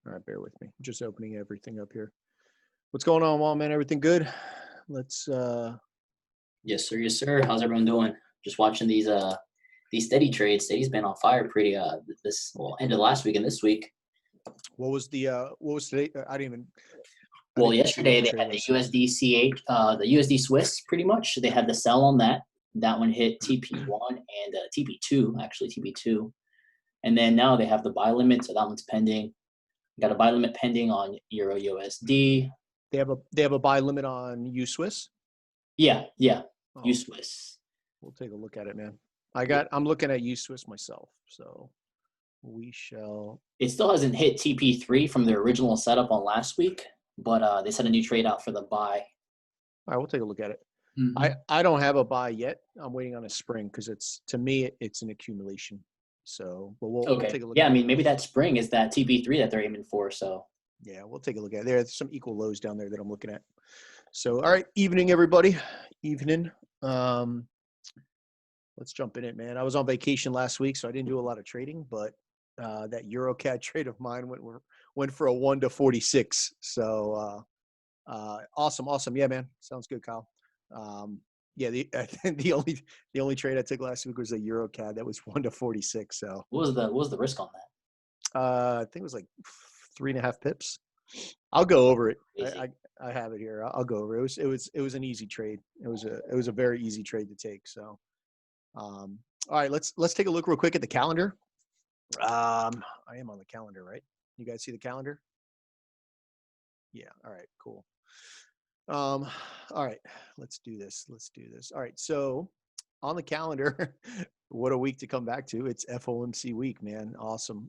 All right, bear with me. Just opening everything up here. What's going on, Wall man? Everything good? Let's Yes, sir. Yes, sir. How's everyone doing? Just watching these steady trades. Steady's been on fire pretty this well end of last week and this week. what was today? I Well, didn't even see what yesterday the they trade had the was. USD the USD Swiss pretty much. They had the sell on that. That one hit TP1 and TP2, actually TP2. And then now they have the buy limit, so that one's pending. Got a buy limit pending on Euro USD. They have a buy limit on U Swiss. Yeah, yeah. Oh, U Swiss. we'll take a look at it, man. Yeah. I'm looking at U Swiss myself, so we shall. It still hasn't hit TP3 from their original setup on last week, but they set a new trade out for the buy. All right, we'll take a look at it. Mm-hmm. I don't have a buy yet. I'm waiting on a spring because to me it's an accumulation. So, but we'll Okay. take a look Yeah, at I it. mean, maybe that spring is that TP3 that they're aiming for. So, Yeah, we'll take a look at it. There's some equal lows down there that I'm looking at. So, all right, evening, everybody. Evening. Um, let's jump in it, man. I was on vacation last week, so I didn't do a lot of trading, but that EuroCAD trade of mine went for a 1 to 46. So, awesome. Yeah, man. Sounds good, Kyle. Yeah, the only trade I took last week was a EuroCAD that was 1 to 46. So, what was the risk on that? I think it was like 3.5 pips. I'll go over it. Crazy. I have it here. I'll go over it. It was an easy trade. It was a very easy trade to take. So, all right, let's take a look real quick at the calendar. I am on the calendar, right? You guys see the calendar? Yeah. All right. Cool. All right. Let's do this. All right. So on the calendar, what a week to come back to. It's FOMC week, man. Awesome.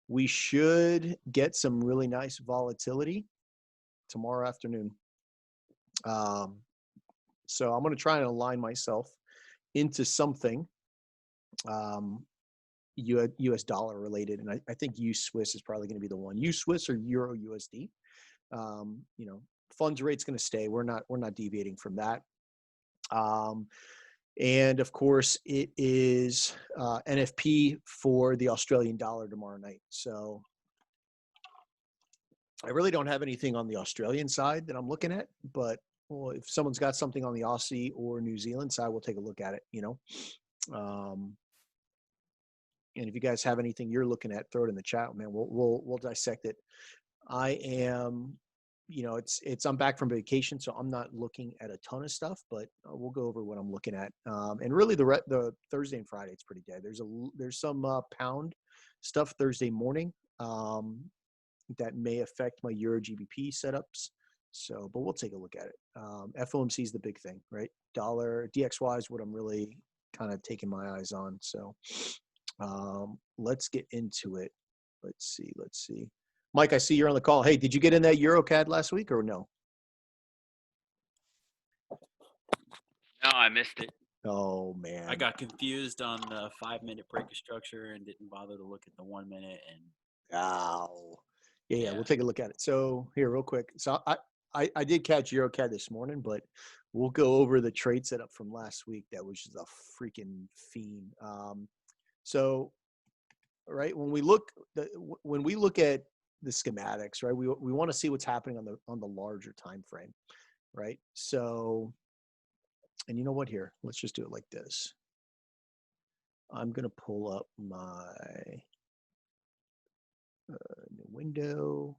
We should get some really nice volatility tomorrow afternoon. So I'm going to try and align myself into something US dollar related. And I think U Swiss is probably going to be the one. U Swiss or Euro USD. Funds rate's going to stay. We're not deviating from that. And of course, it is NFP for the Australian dollar tomorrow night. So I really don't have anything on the Australian side that I'm looking at, but if someone's got something on the Aussie or New Zealand side, we'll take a look at it, and if you guys have anything you're looking at, throw it in the chat, man. We'll dissect it. I am, I'm back from vacation, so I'm not looking at a ton of stuff, but we'll go over what I'm looking at. And really, the Thursday and Friday, it's pretty dead. There's some pound stuff Thursday morning that may affect my Euro GBP setups. So, but we'll take a look at it. FOMC is the big thing, right? Dollar DXY is what I'm really kind of taking my eyes on. So, let's get into it. Let's see. Mike, I see you're on the call. Hey, did you get in that EuroCAD last week or no? No, I missed it. Oh man, I got confused on the 5-minute breaker structure and didn't bother to look at the 1 minute. And yeah, we'll take a look at it. So here, real quick. So I did catch EuroCAD this morning, but we'll go over the trade setup from last week. That was just a freaking fiend. So, right when we look at the schematics, right, we want to see what's happening on the larger time frame, right? So, and you know what? Here, let's just do it like this. I'm gonna pull up my new window.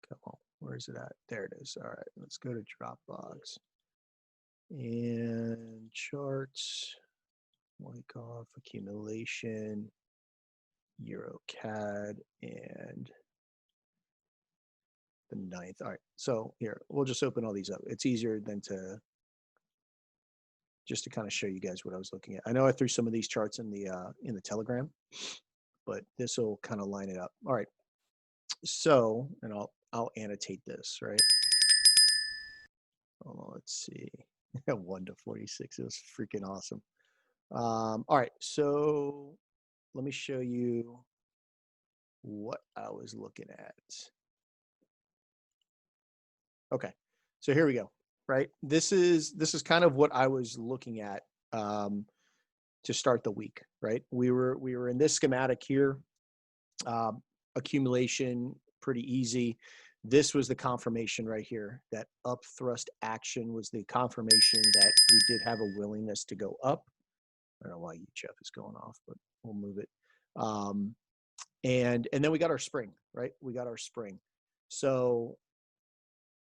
Come on, where is it at? There it is. All right, let's go to Dropbox and charts. Wyckoff accumulation, EuroCAD, and the 9th. All right, so here we'll just open all these up. It's easier than to kind of show you guys what I was looking at. I know I threw some of these charts in the Telegram, but this will kind of line it up. All right, so and I'll annotate this, right? Oh, let's see. 1 to 46. It was freaking awesome. All right, so let me show you what I was looking at. Okay, so here we go. Right, this is kind of what I was looking at to start the week. Right, we were in this schematic here. accumulation, pretty easy. This was the confirmation right here. That up thrust action was the confirmation that we did have a willingness to go up. I don't know why UHF is going off, but we'll move it. And then we got our spring, right? We got our spring. So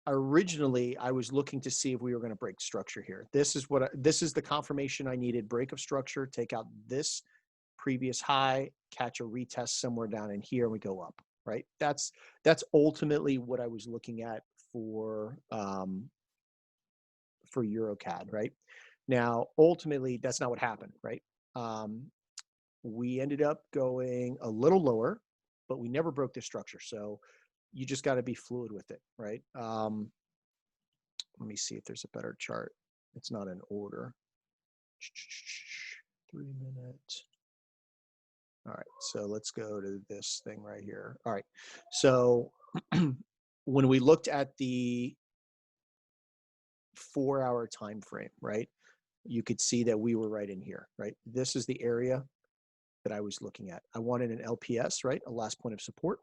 originally I was looking to see if we were going to break structure here. This is the confirmation I needed. Break of structure, take out this previous high, catch a retest somewhere down in here, and we go up, right? That's ultimately what I was looking at for EuroCAD, right? Now, ultimately, that's not what happened, right? We ended up going a little lower, but we never broke the structure. So you just got to be fluid with it, right? Let me see if there's a better chart. It's not in order. 3 minutes. All right, so let's go to this thing right here. All right, so when we looked at the 4-hour time frame, right, you could see that we were right in here, right? This is the area that I was looking at. I wanted an LPS, right, a last point of support.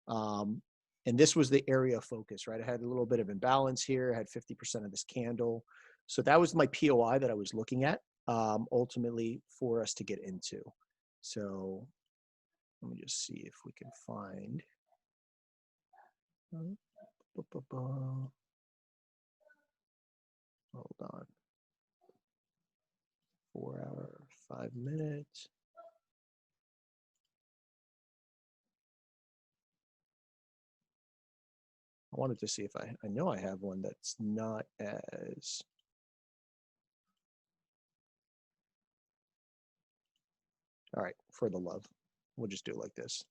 And this was the area of focus, right? I had a little bit of imbalance here. I had 50% of this candle. So that was my POI that I was looking at, ultimately for us to get into. So let me just see if we can find. Hold on. 4 hour, 5 minutes. I wanted to see if I know I have one that's not as. All right, for the love, we'll just do it like this.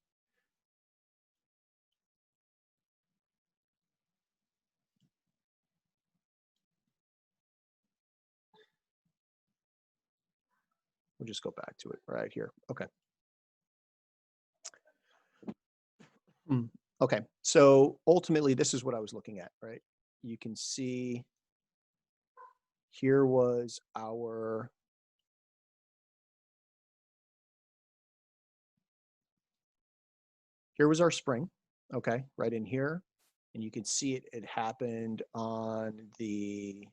We'll just go back to it right here. Okay. Okay, so ultimately, this is what I was looking at, right? You can see here was our spring, okay, right in here. And you can see it happened on the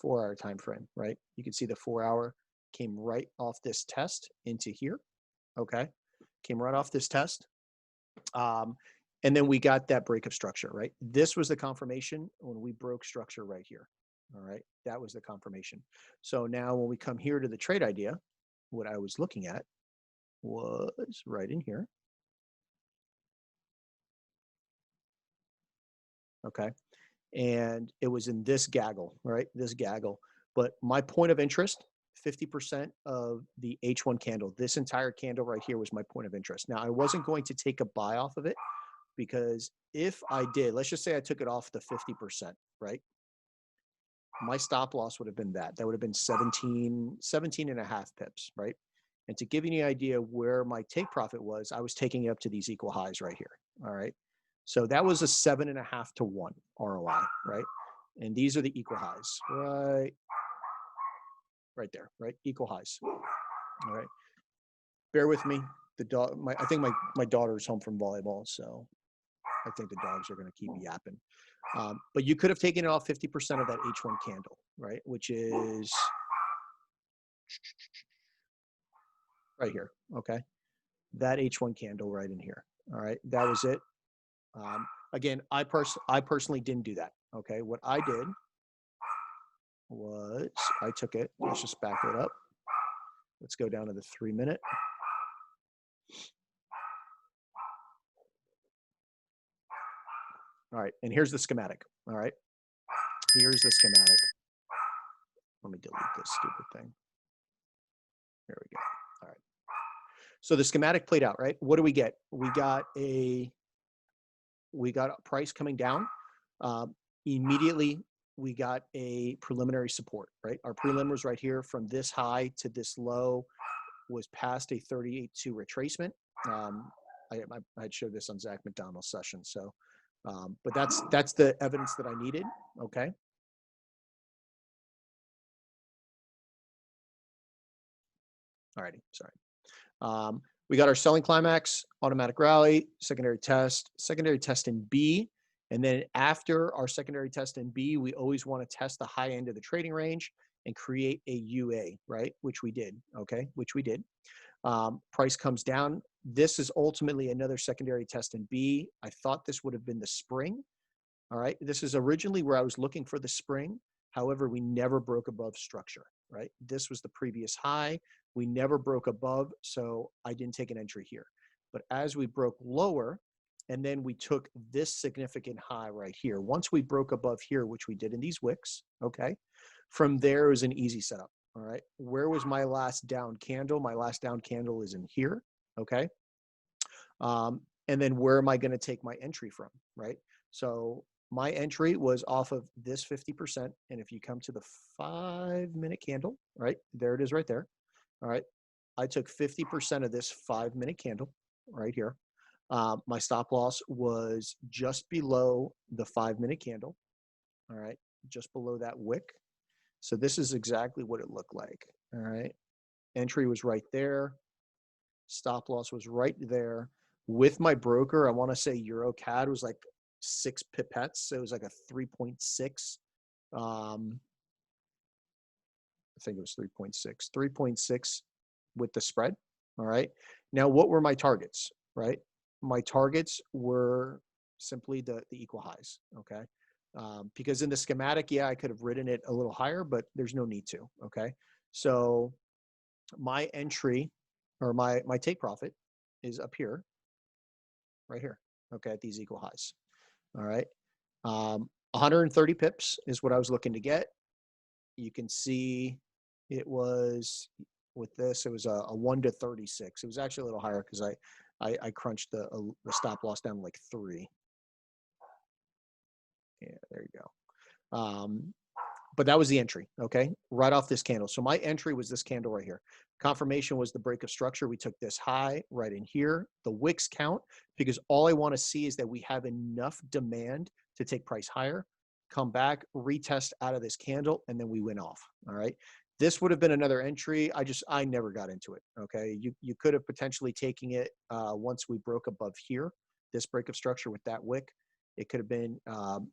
4-hour time frame, right? You can see the 4-hour came right off this test into here, okay? Came right off this test. And then we got that break of structure, right? This was the confirmation when we broke structure right here, all right? That was the confirmation. So now when we come here to the trade idea, what I was looking at was right in here. Okay. And it was in this gaggle, right? This gaggle. But my point of interest, 50% of the H1 candle, this entire candle right here was my point of interest. Now, I wasn't going to take a buy off of it because if I did, let's just say I took it off the 50%, right? My stop loss would have been that. That would have been 17 and a half pips, right? And to give you an idea where my take profit was, I was taking it up to these equal highs right here, all right? So that was a 7.5 to 1 ROI, right? And these are the equal highs, right there, right? Equal highs, all right? Bear with me. I think my daughter's home from volleyball, so I think the dogs are going to keep yapping. But you could have taken it off 50% of that H1 candle, right? Which is right here, okay? That H1 candle right in here, all right? That was it. Again, I personally didn't do that, okay? What I did was I took it, let's just back it up. Let's go down to the 3 minute. All right, and here's the schematic, all right? Here's the schematic. Let me delete this stupid thing. There we go, all right. So the schematic played out, right? What do we get? We got a price coming down. Immediately, we got a preliminary support, right? Our prelim was right here from this high to this low was past a 38.2 retracement. I had showed this on Zach McDonald's session. So, but that's the evidence that I needed. Okay. All righty. Sorry. we got our selling climax, automatic rally, secondary test in B. And then after our secondary test in B, we always want to test the high end of the trading range and create a UA, right? Which we did, okay? Which we did. Price comes down. This is ultimately another secondary test in B. I thought this would have been the spring. All right. This is originally where I was looking for the spring. However, we never broke above structure, right? This was the previous high. We never broke above, so I didn't take an entry here. But as we broke lower, and then we took this significant high right here. Once we broke above here, which we did in these wicks, okay, from there is an easy setup. All right. Where was my last down candle? My last down candle is in here. Okay. And then where am I going to take my entry from? Right. So my entry was off of this 50%. And if you come to the 5-minute candle, right, there it is right there. All right. I took 50% of this 5-minute candle right here. My stop loss was just below the 5-minute candle. All right. Just below that wick. So this is exactly what it looked like. All right. Entry was right there. Stop loss was right there. With my broker, I want to say EuroCAD was like 6 pipettes. So it was like a 3.6. I think it was 3.6. 3.6 with the spread. All right. Now, what were my targets? Right. My targets were simply the equal highs. Okay. Because in the schematic, yeah, I could have written it a little higher, but there's no need to. Okay. So my entry or my take profit is up here, right here. Okay. At these equal highs. All right. 130 pips is what I was looking to get. You can see it was with this, it was a 1 to 36. It was actually a little higher because I crunched the stop loss down to like 3. Yeah, there you go. But that was the entry, okay? Right off this candle. So my entry was this candle right here. Confirmation was the break of structure. We took this high right in here. The wicks count because all I want to see is that we have enough demand to take price higher, come back, retest out of this candle, and then we went off, all right? This would have been another entry. I never got into it, okay? You could have potentially taken it once we broke above here, this break of structure with that wick. It could have been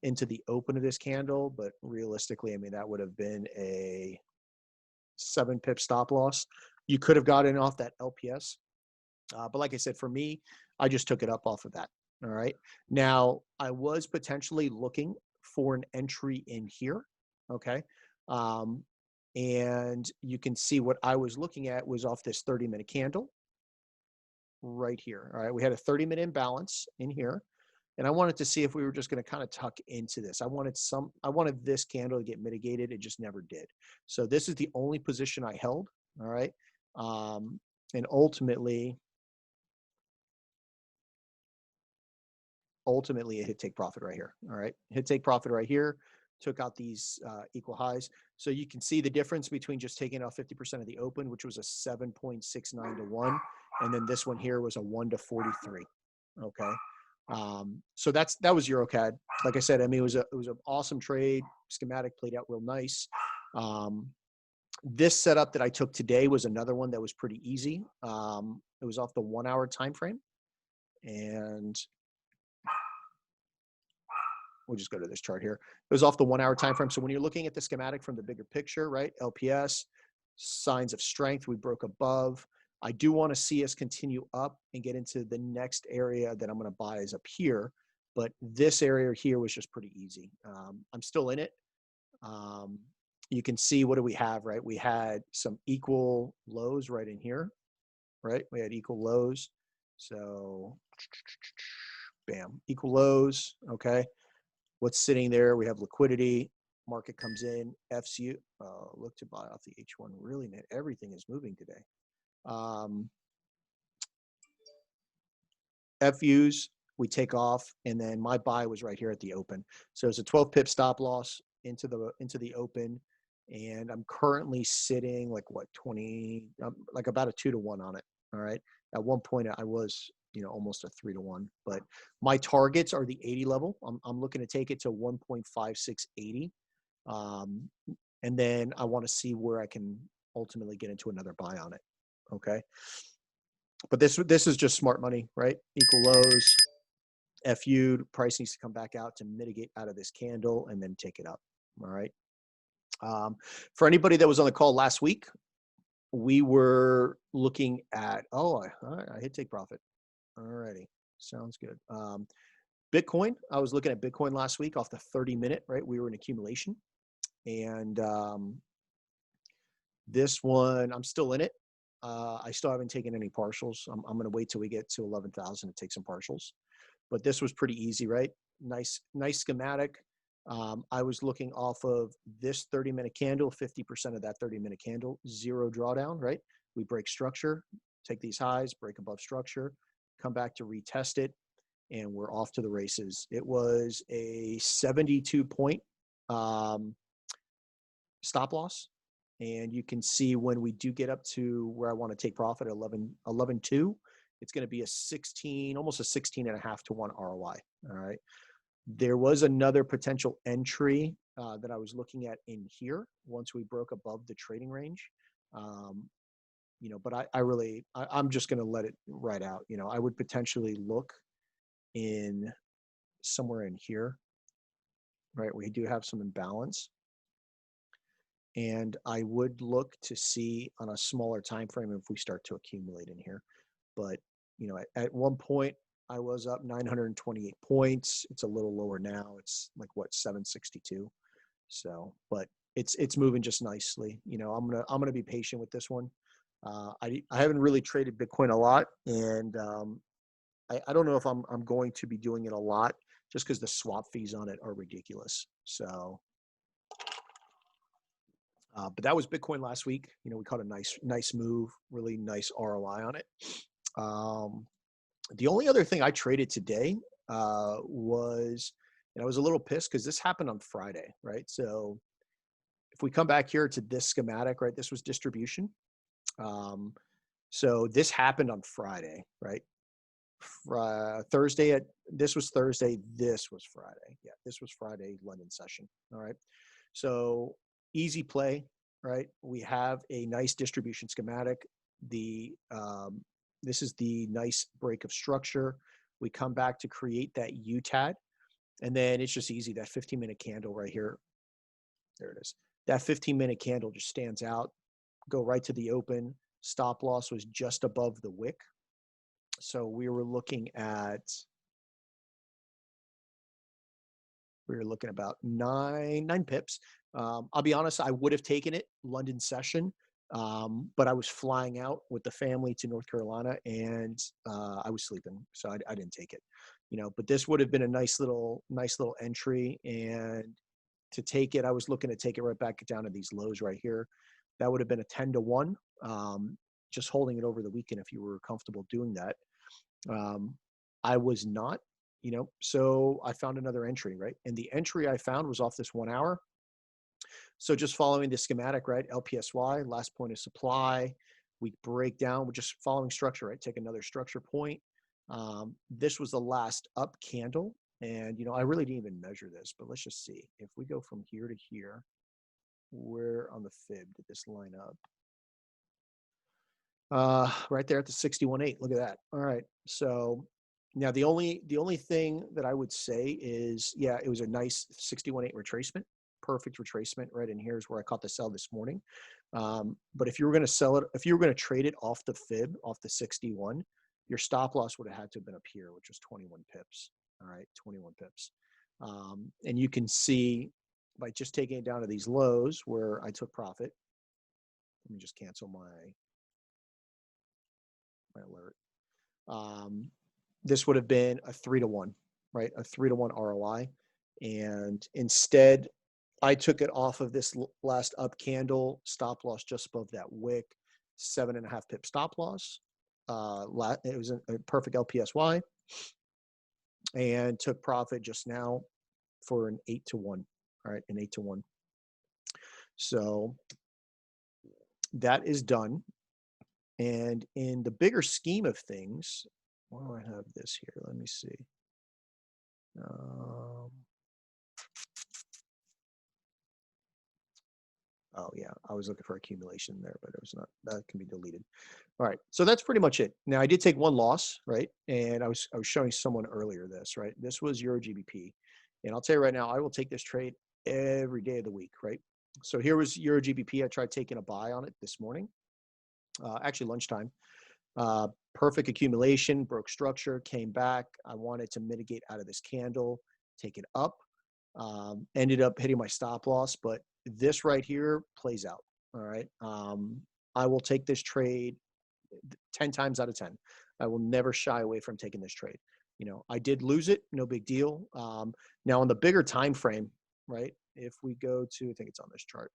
into the open of this candle, but realistically, I mean, that would have been a 7 pip stop loss. You could have gotten off that LPS. But like I said, for me, I just took it up off of that. All right. Now, I was potentially looking for an entry in here. Okay. And you can see what I was looking at was off this 30-minute candle right here. All right. We had a 30-minute imbalance in here. And I wanted to see if we were just going to kind of tuck into this. I wanted this candle to get mitigated. It just never did. So this is the only position I held. All right. And ultimately it hit take profit right here. All right. Hit take profit right here. Took out these equal highs. So you can see the difference between just taking out 50% of the open, which was a 7.69 to 1. And then this one here was a 1 to 43. Okay. So that was EuroCAD. Like I said, I mean, it was an awesome trade. Schematic played out real nice. This setup that I took today was another one that was pretty easy. It was off the 1-hour time frame, and we'll just go to this chart here. It was off the 1-hour time frame. So when you're looking at the schematic from the bigger picture, right? LPS, signs of strength, we broke above. I do want to see us continue up and get into the next area that I'm going to buy is up here. But this area here was just pretty easy. I'm still in it. You can see, what do we have, right? We had some equal lows right in here, right? We had equal lows. So bam, equal lows. Okay. What's sitting there? We have liquidity. Market comes in. FCU. Look to buy off the H1. Really, man, everything is moving today. FUs, we take off, and then my buy was right here at the open. So it's a 12 pip stop loss into the open, and I'm currently sitting like what 20, like about a 2 to 1 on it. All right. At one point, I was almost a 3 to 1. But my targets are the 80 level. I'm looking to take it to 1.5680, and then I want to see where I can ultimately get into another buy on it. Okay. But this is just smart money, right? Equal lows, FU, price needs to come back out to mitigate out of this candle and then take it up. All right. For anybody that was on the call last week, we were looking at, all right, I hit take profit. Alrighty, sounds good. Bitcoin, I was looking at Bitcoin last week off the 30-minute, right? We were in accumulation. And this one, I'm still in it. I still haven't taken any partials. I'm going to wait till we get to 11,000 to take some partials. But this was pretty easy, right? Nice schematic. I was looking off of this 30-minute candle, 50% of that 30-minute candle, zero drawdown, right? We break structure, take these highs, break above structure, come back to retest it, and we're off to the races. It was a 72-point stop loss. And you can see when we do get up to where I want to take profit at 11.2, it's going to be a 16, almost a 16.5 to 1 ROI. All right. There was another potential entry that I was looking at in here once we broke above the trading range. But I'm just going to let it ride out. I would potentially look in somewhere in here, right? We do have some imbalance. And I would look to see on a smaller time frame if we start to accumulate in here. But at one point I was up 928 points. It's a little lower now. It's like 762. So, but it's moving just nicely. I'm gonna be patient with this one. I haven't really traded Bitcoin a lot, and I don't know if I'm going to be doing it a lot just because the swap fees on it are ridiculous. So. But that was Bitcoin last week. We caught a nice move, really nice ROI on it. The only other thing I traded today was, and I was a little pissed because this happened on Friday, right? So if we come back here to this schematic, right, this was distribution. So this happened on Friday, right? This was Thursday. This was Friday. Yeah, this was Friday London session. All right. So easy play, right? We have a nice distribution schematic. This is the nice break of structure. We come back to create that UTAD, and then it's just easy. That 15-minute candle right here. There it is. That 15-minute candle just stands out. Go right to the open. Stop loss was just above the wick. So we were looking at about nine pips. I'll be honest, I would have taken it London session, but I was flying out with the family to North Carolina, and I was sleeping, so I didn't take it. But this would have been a nice little entry, and to take it, I was looking to take it right back down to these lows right here. That would have been a 10 to 1. Just holding it over the weekend if you were comfortable doing that. I was not. So I found another entry, right? And the entry I found was off this 1 hour. So just following the schematic, right? LPSY, last point of supply. We break down, we're just following structure, right? Take another structure point. This was the last up candle. And, I really didn't even measure this, but let's just see. If we go from here to here, where on the fib did this line up? Right there at the 61.8. Look at that. All right. So now the only thing that I would say is, yeah, it was a nice 61.8 retracement, perfect retracement. Right in here is where I caught the sell this morning. But if you were going to sell it, if you were going to trade it off the fib, off the 61, your stop loss would have had to have been up here, which was 21 pips. All right, 21 pips. And you can see by just taking it down to these lows where I took profit. Let me just cancel my alert. This would have been a 3 to 1, right? A 3 to 1 ROI. And instead, I took it off of this last up candle, stop loss just above that wick, 7.5 pip stop loss. It was a perfect LPSY, and took profit just now for an 8 to 1. All right, an 8 to 1. So that is done. And in the bigger scheme of things, why do I have this here? Let me see. Oh yeah, I was looking for accumulation there, but it was not. That can be deleted. All right, so that's pretty much it. Now I did take one loss, right? And I was showing someone earlier this, right? This was Euro GBP, and I'll tell you right now, I will take this trade every day of the week, right? So here was Euro GBP. I tried taking a buy on it this morning, actually lunchtime. Perfect accumulation, broke structure, came back. I wanted to mitigate out of this candle, take it up. Ended up hitting my stop loss, but this right here plays out. All right. I will take this trade 10 times out of 10. I will never shy away from taking this trade. You know, I did lose it, no big deal. Now on the bigger time frame, right? If we go to, I think it's on this chart.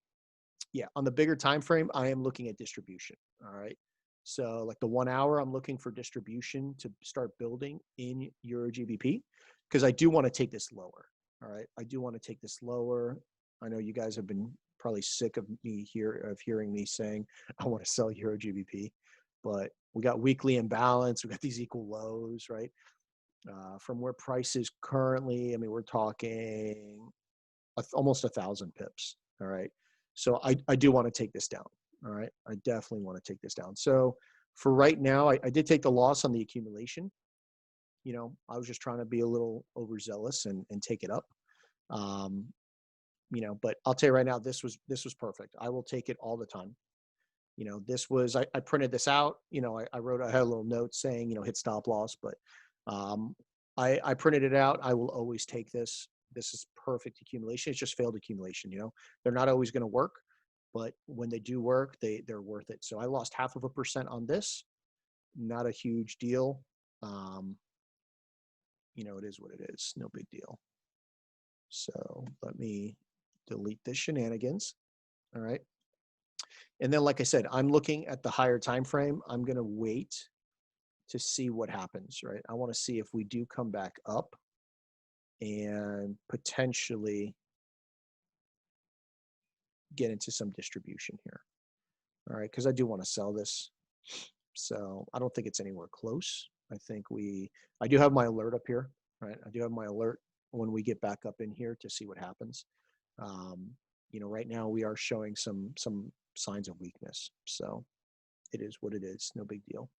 Yeah, on the bigger time frame, I am looking at distribution. All right. So like the 1 hour, I'm looking for distribution to start building in Euro GBP because I do want to take this lower. All right. I do want to take this lower. I know you guys have been probably sick of hearing me saying I want to sell Euro GBP, but we got weekly imbalance. We got these equal lows, right? From where prices currently, I mean, we're talking almost 1,000 pips. All right. So I do want to take this down. All right. I definitely want to take this down. So for right now, I did take the loss on the accumulation. You know, I was just trying to be a little overzealous and take it up. You know, but I'll tell you right now, this was perfect. I will take it all the time. You know, this was, I printed this out, you know, I had a little note saying, you know, hit stop loss, but I printed it out. I will always take this. This is perfect accumulation. It's just failed accumulation. You know, they're not always going to work, but when they do work, they're worth it. So I lost 0.5% on this. Not a huge deal. You know, it is what it is. No big deal. So let me delete this shenanigans. All right. And then, like I said, I'm looking at the higher time frame. I'm going to wait to see what happens, right? I want to see if we do come back up and potentially get into some distribution here. All right, because I do want to sell this. So I don't think it's anywhere close. I think I do have my alert up here, right? I do have my alert when we get back up in here to see what happens. You know, right now we are showing some signs of weakness. So it is what it is. No big deal.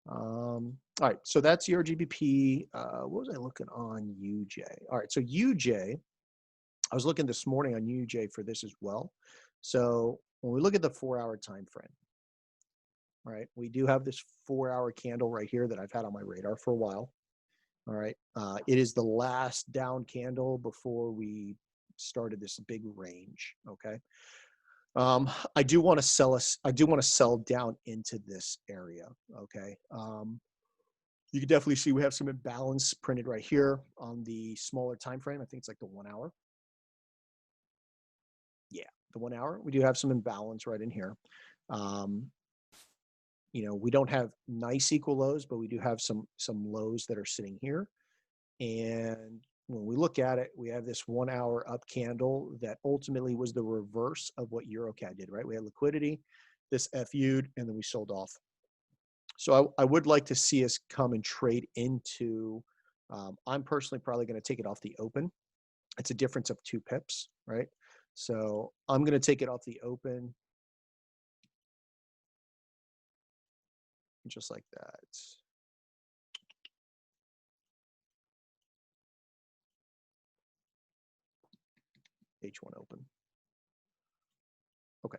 All right, so that's your GBP. What was I looking on UJ? All right, so UJ, I was looking this morning on UJ for this as well. So when we look at the 4-hour time frame, all right, we do have this 4-hour candle right here that I've had on my radar for a while. All right, it is the last down candle before we started this big range. Okay. I do want to sell us. I do want to sell down into this area. Okay. You can definitely see we have some imbalance printed right here on the smaller time frame. I think it's like the 1 hour. Yeah, the 1 hour. We do have some imbalance right in here. You know, we don't have nice equal lows, but we do have some lows that are sitting here. And when we look at it, we have this 1 hour up candle that ultimately was the reverse of what EuroCAD did, right? We had liquidity, this FU'd, and then we sold off. So I would like to see us come and trade into, I'm personally probably going to take it off the open. It's a difference of 2 pips, right? So I'm going to take it off the open. Just like that. H1 open. Okay.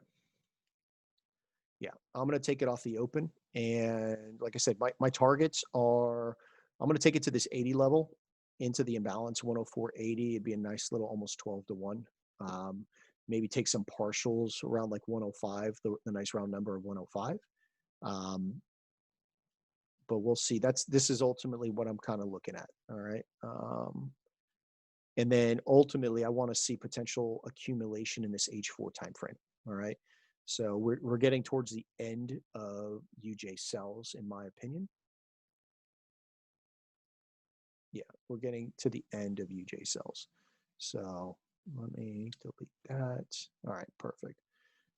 Yeah, I'm going to take it off the open. And like I said, my targets are, I'm going to take it to this 80 level into the imbalance 104.80. It'd be a nice little almost 12 to 1. Maybe take some partials around like 105, the nice round number of 105. But we'll see. This is ultimately what I'm kind of looking at. All right. And then ultimately, I want to see potential accumulation in this H4 timeframe. All right. So we're getting towards the end of UJ sells, in my opinion. Yeah, we're getting to the end of UJ sells. So let me delete that. All right, perfect.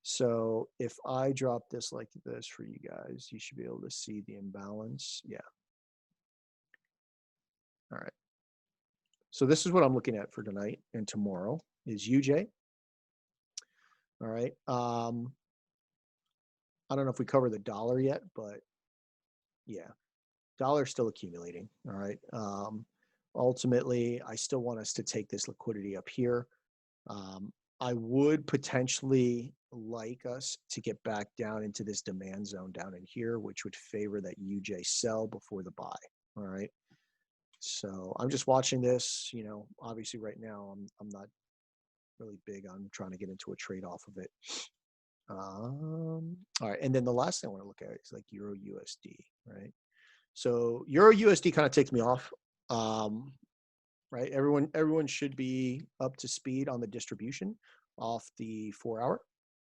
So if I drop this like this for you guys, you should be able to see the imbalance. Yeah. All right. So this is what I'm looking at for tonight and tomorrow is UJ. All right. I don't know if we cover the dollar yet, but yeah, dollar's still accumulating. All right. Ultimately, I still want us to take this liquidity up here. I would potentially like us to get back down into this demand zone down in here, which would favor that UJ sell before the buy. All right. So I'm just watching this. Obviously right now I'm not really big on trying to get into a trade off of it. All right, and then the last thing I want to look at is like Euro USD, right? So Euro USD kind of takes me off. Right, everyone should be up to speed on the distribution off the 4-hour,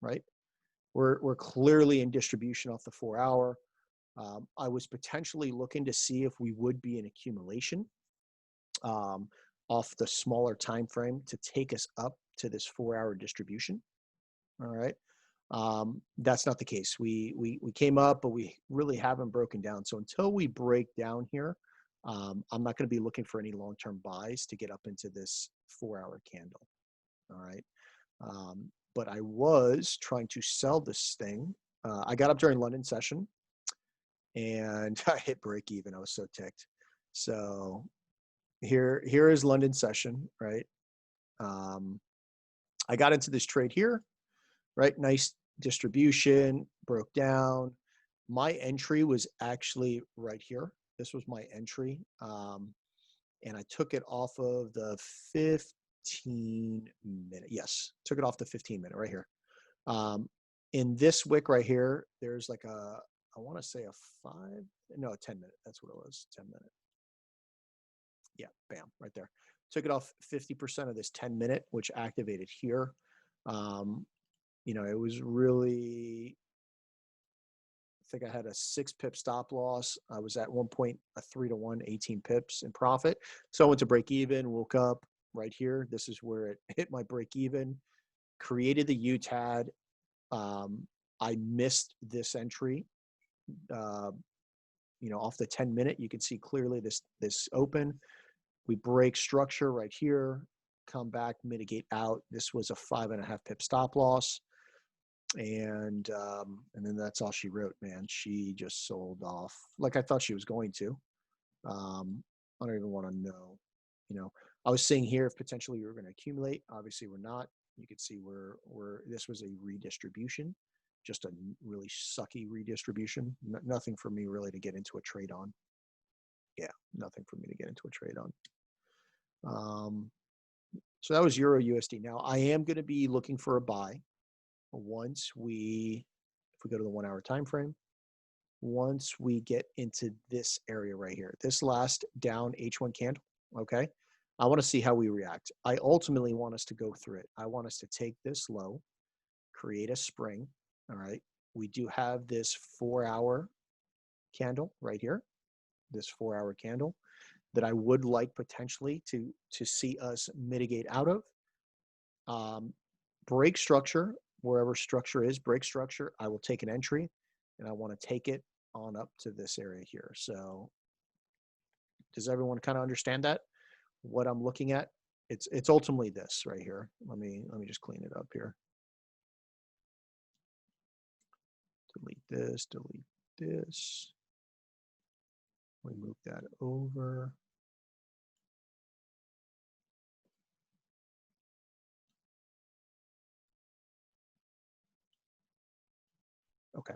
right? We're clearly in distribution off the 4-hour. I was potentially looking to see if we would be in accumulation off the smaller time frame to take us up to this 4-hour distribution. All right. That's not the case. We came up, but we really haven't broken down. So until we break down here, I'm not going to be looking for any long-term buys to get up into this 4-hour candle. All right. But I was trying to sell this thing. I got up during London session and I hit break even. I was so ticked. So here is London session, right? I got into this trade here, right? Nice distribution, broke down. My entry was actually right here. This was my entry. And I took it off of the 15-minute. Yes, took it off the 15-minute right here. In this wick right here, there's like I want to say a 10-minute. That's what it was, 10-minute. Yeah, bam, right there. Took it off 50% of this 10-minute, which activated here. It was really, I think I had a 6-pip stop loss. I was at one point a 3-to-1, 18 pips in profit. So I went to break even, woke up right here. This is where it hit my break even, created the UTAD. I missed this entry. Off the 10-minute, you can see clearly this open. We break structure right here, come back, mitigate out. This was a 5.5 pip stop loss. And then that's all she wrote, man. She just sold off like I thought she was going to. I don't even want to know. I was saying here if potentially we were going to accumulate. Obviously, we're not. You could see this was a redistribution, just a really sucky redistribution. Nothing for me really to get into a trade on. Yeah, nothing for me to get into a trade on. So that was Euro USD. Now I am going to be looking for a buy. If we go to the 1-hour time frame, once we get into this area right here, this last down H1 candle, okay, I want to see how we react. I ultimately want us to go through it. I want us to take this low, create a spring. All right, we do have this 4-hour candle right here, this 4-hour candle that I would like potentially to see us mitigate out of. Break structure. Wherever structure is, break structure, I will take an entry and I want to take it on up to this area here. So does everyone kind of understand that? What I'm looking at? It's ultimately this right here. Let me just clean it up here. Delete this, delete this. We move that over. Okay.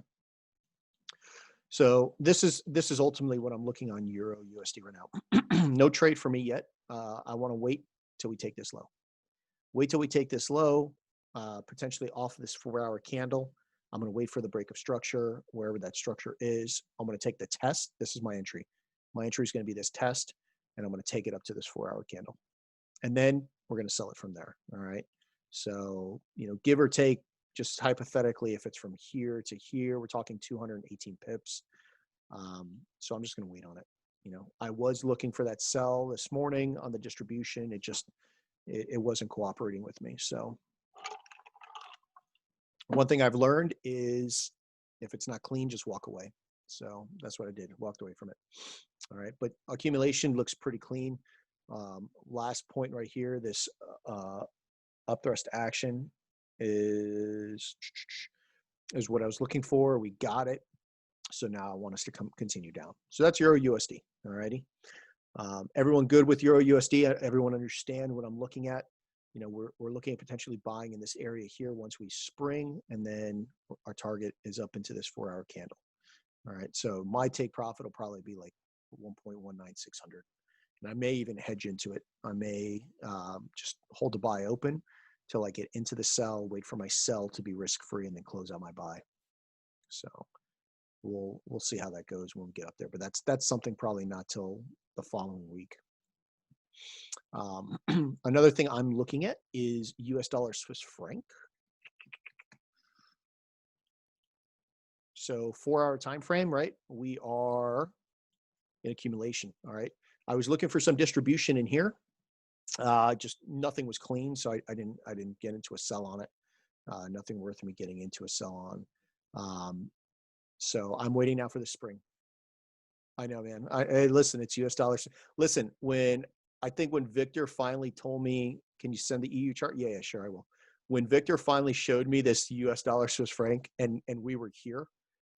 So this is ultimately what I'm looking on Euro USD right now. No trade for me yet. I want to wait till we take this low. Wait till we take this low, potentially off of this 4-hour candle. I'm going to wait for the break of structure, wherever that structure is. I'm going to take the test. This is my entry. My entry is going to be this test, and I'm going to take it up to this 4-hour candle. And then we're going to sell it from there. All right. So, give or take, just hypothetically, if it's from here to here, we're talking 218 pips. So I'm just going to wait on it. I was looking for that sell this morning on the distribution. It wasn't cooperating with me. So one thing I've learned is if it's not clean, just walk away. So that's what I did. Walked away from it. All right. But accumulation looks pretty clean. Last point right here, this upthrust action is what I was looking for. We got it. So now I want us to continue down. So that's Euro USD. All righty. Everyone good with Euro USD? Everyone understand what I'm looking at? You know, we're looking at potentially buying in this area here once we spring, and then our target is up into this 4-hour candle. All right. So my take profit will probably be like 1.19600. And I may even hedge into it. I may just hold the buy open till I get into the sell, wait for my sell to be risk-free, and then close out my buy. So we'll see how that goes when we get up there. But that's something probably not till the following week. Another thing I'm looking at is US dollar Swiss franc. So 4-hour time frame, right? We are in accumulation. All right. I was looking for some distribution in here. Just nothing was clean, so I didn't get into a sell on it. Nothing worth me getting into a sell on. So I'm waiting now for the spring. I know, man. Hey, listen, it's US dollars. Listen, I think when Victor finally told me, can you send the EU chart? Yeah, sure, I will. When Victor finally showed me this US dollar Swiss franc and we were here,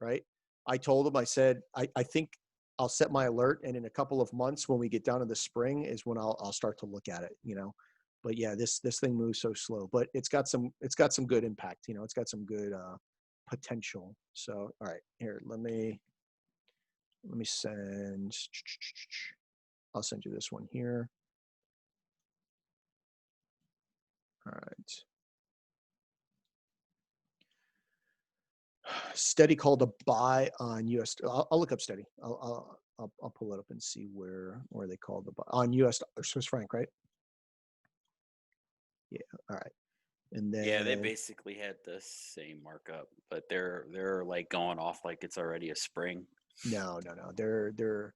right? I told him, I said, I think I'll set my alert, and in a couple of months when we get down to the spring is when I'll start to look at it, you know. But yeah, this thing moves so slow, but it's got some good impact, you know. It's got some good potential. So all right, here, let me send, I'll send you this one here. All right. Steady called to buy on US. I'll look up Steady. I'll pull it up and see where they called the buy on US or Swiss franc, right? Yeah. All right. And then Yeah, they basically had the same markup, but they're like going off like it's already a spring. no. They're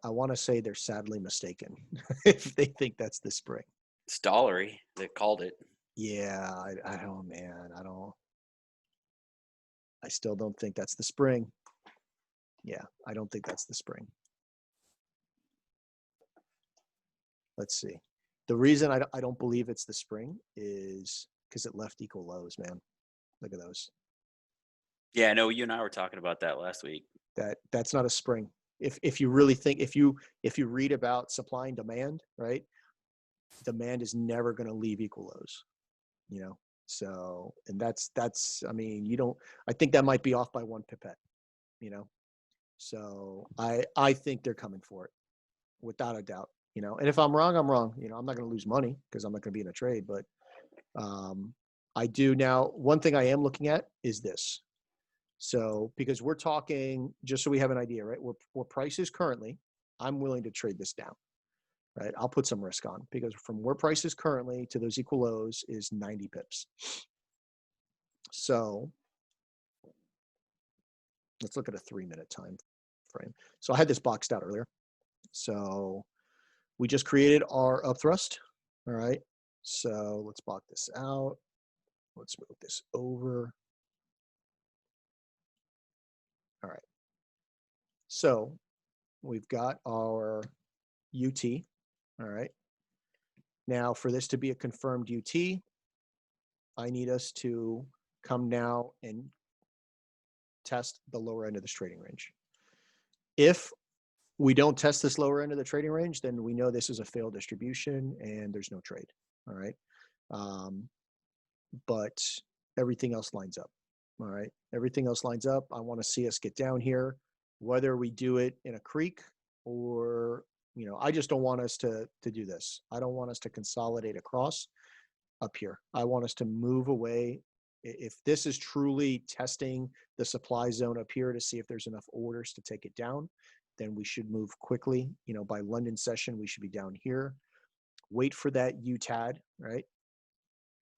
I want to say they're sadly mistaken if they think that's the spring. It's dollary. They called it. Yeah, I don't, man. I still don't think that's the spring. Yeah, I don't think that's the spring. Let's see. The reason I don't believe it's the spring is because it left equal lows, man. Look at those. Yeah, I know you and I were talking about that last week. That's not a spring. If you really think, if you read about supply and demand, right? Demand is never going to leave equal lows, you know. So, and that's I mean, I think that might be off by one pipette, you know. So I think they're coming for it without a doubt, you know. And if I'm wrong, I'm wrong. You know, I'm not going to lose money because I'm not going to be in a trade. But I do now. One thing I am looking at is this. So because we're talking, just so we have an idea, right? Where price is currently, I'm willing to trade this down, right? I'll put some risk on because from where price is currently to those equal lows is 90 pips. So let's look at a 3-minute time frame. So I had this boxed out earlier. So we just created our up thrust. All right. So let's block this out. Let's move this over. All right. So we've got our UT. All right. Now for this to be a confirmed UT, I need us to come now and test the lower end of this trading range. If we don't test this lower end of the trading range, then we know this is a failed distribution and there's no trade. All right. But everything else lines up. All right. Everything else lines up. I want to see us get down here, whether we do it in a creek or, you know, I just don't want us to do this. I don't want us to consolidate across up here. I want us to move away. If this is truly testing the supply zone up here to see if there's enough orders to take it down, then we should move quickly. You know, by London session, we should be down here. Wait for that UTAD, right?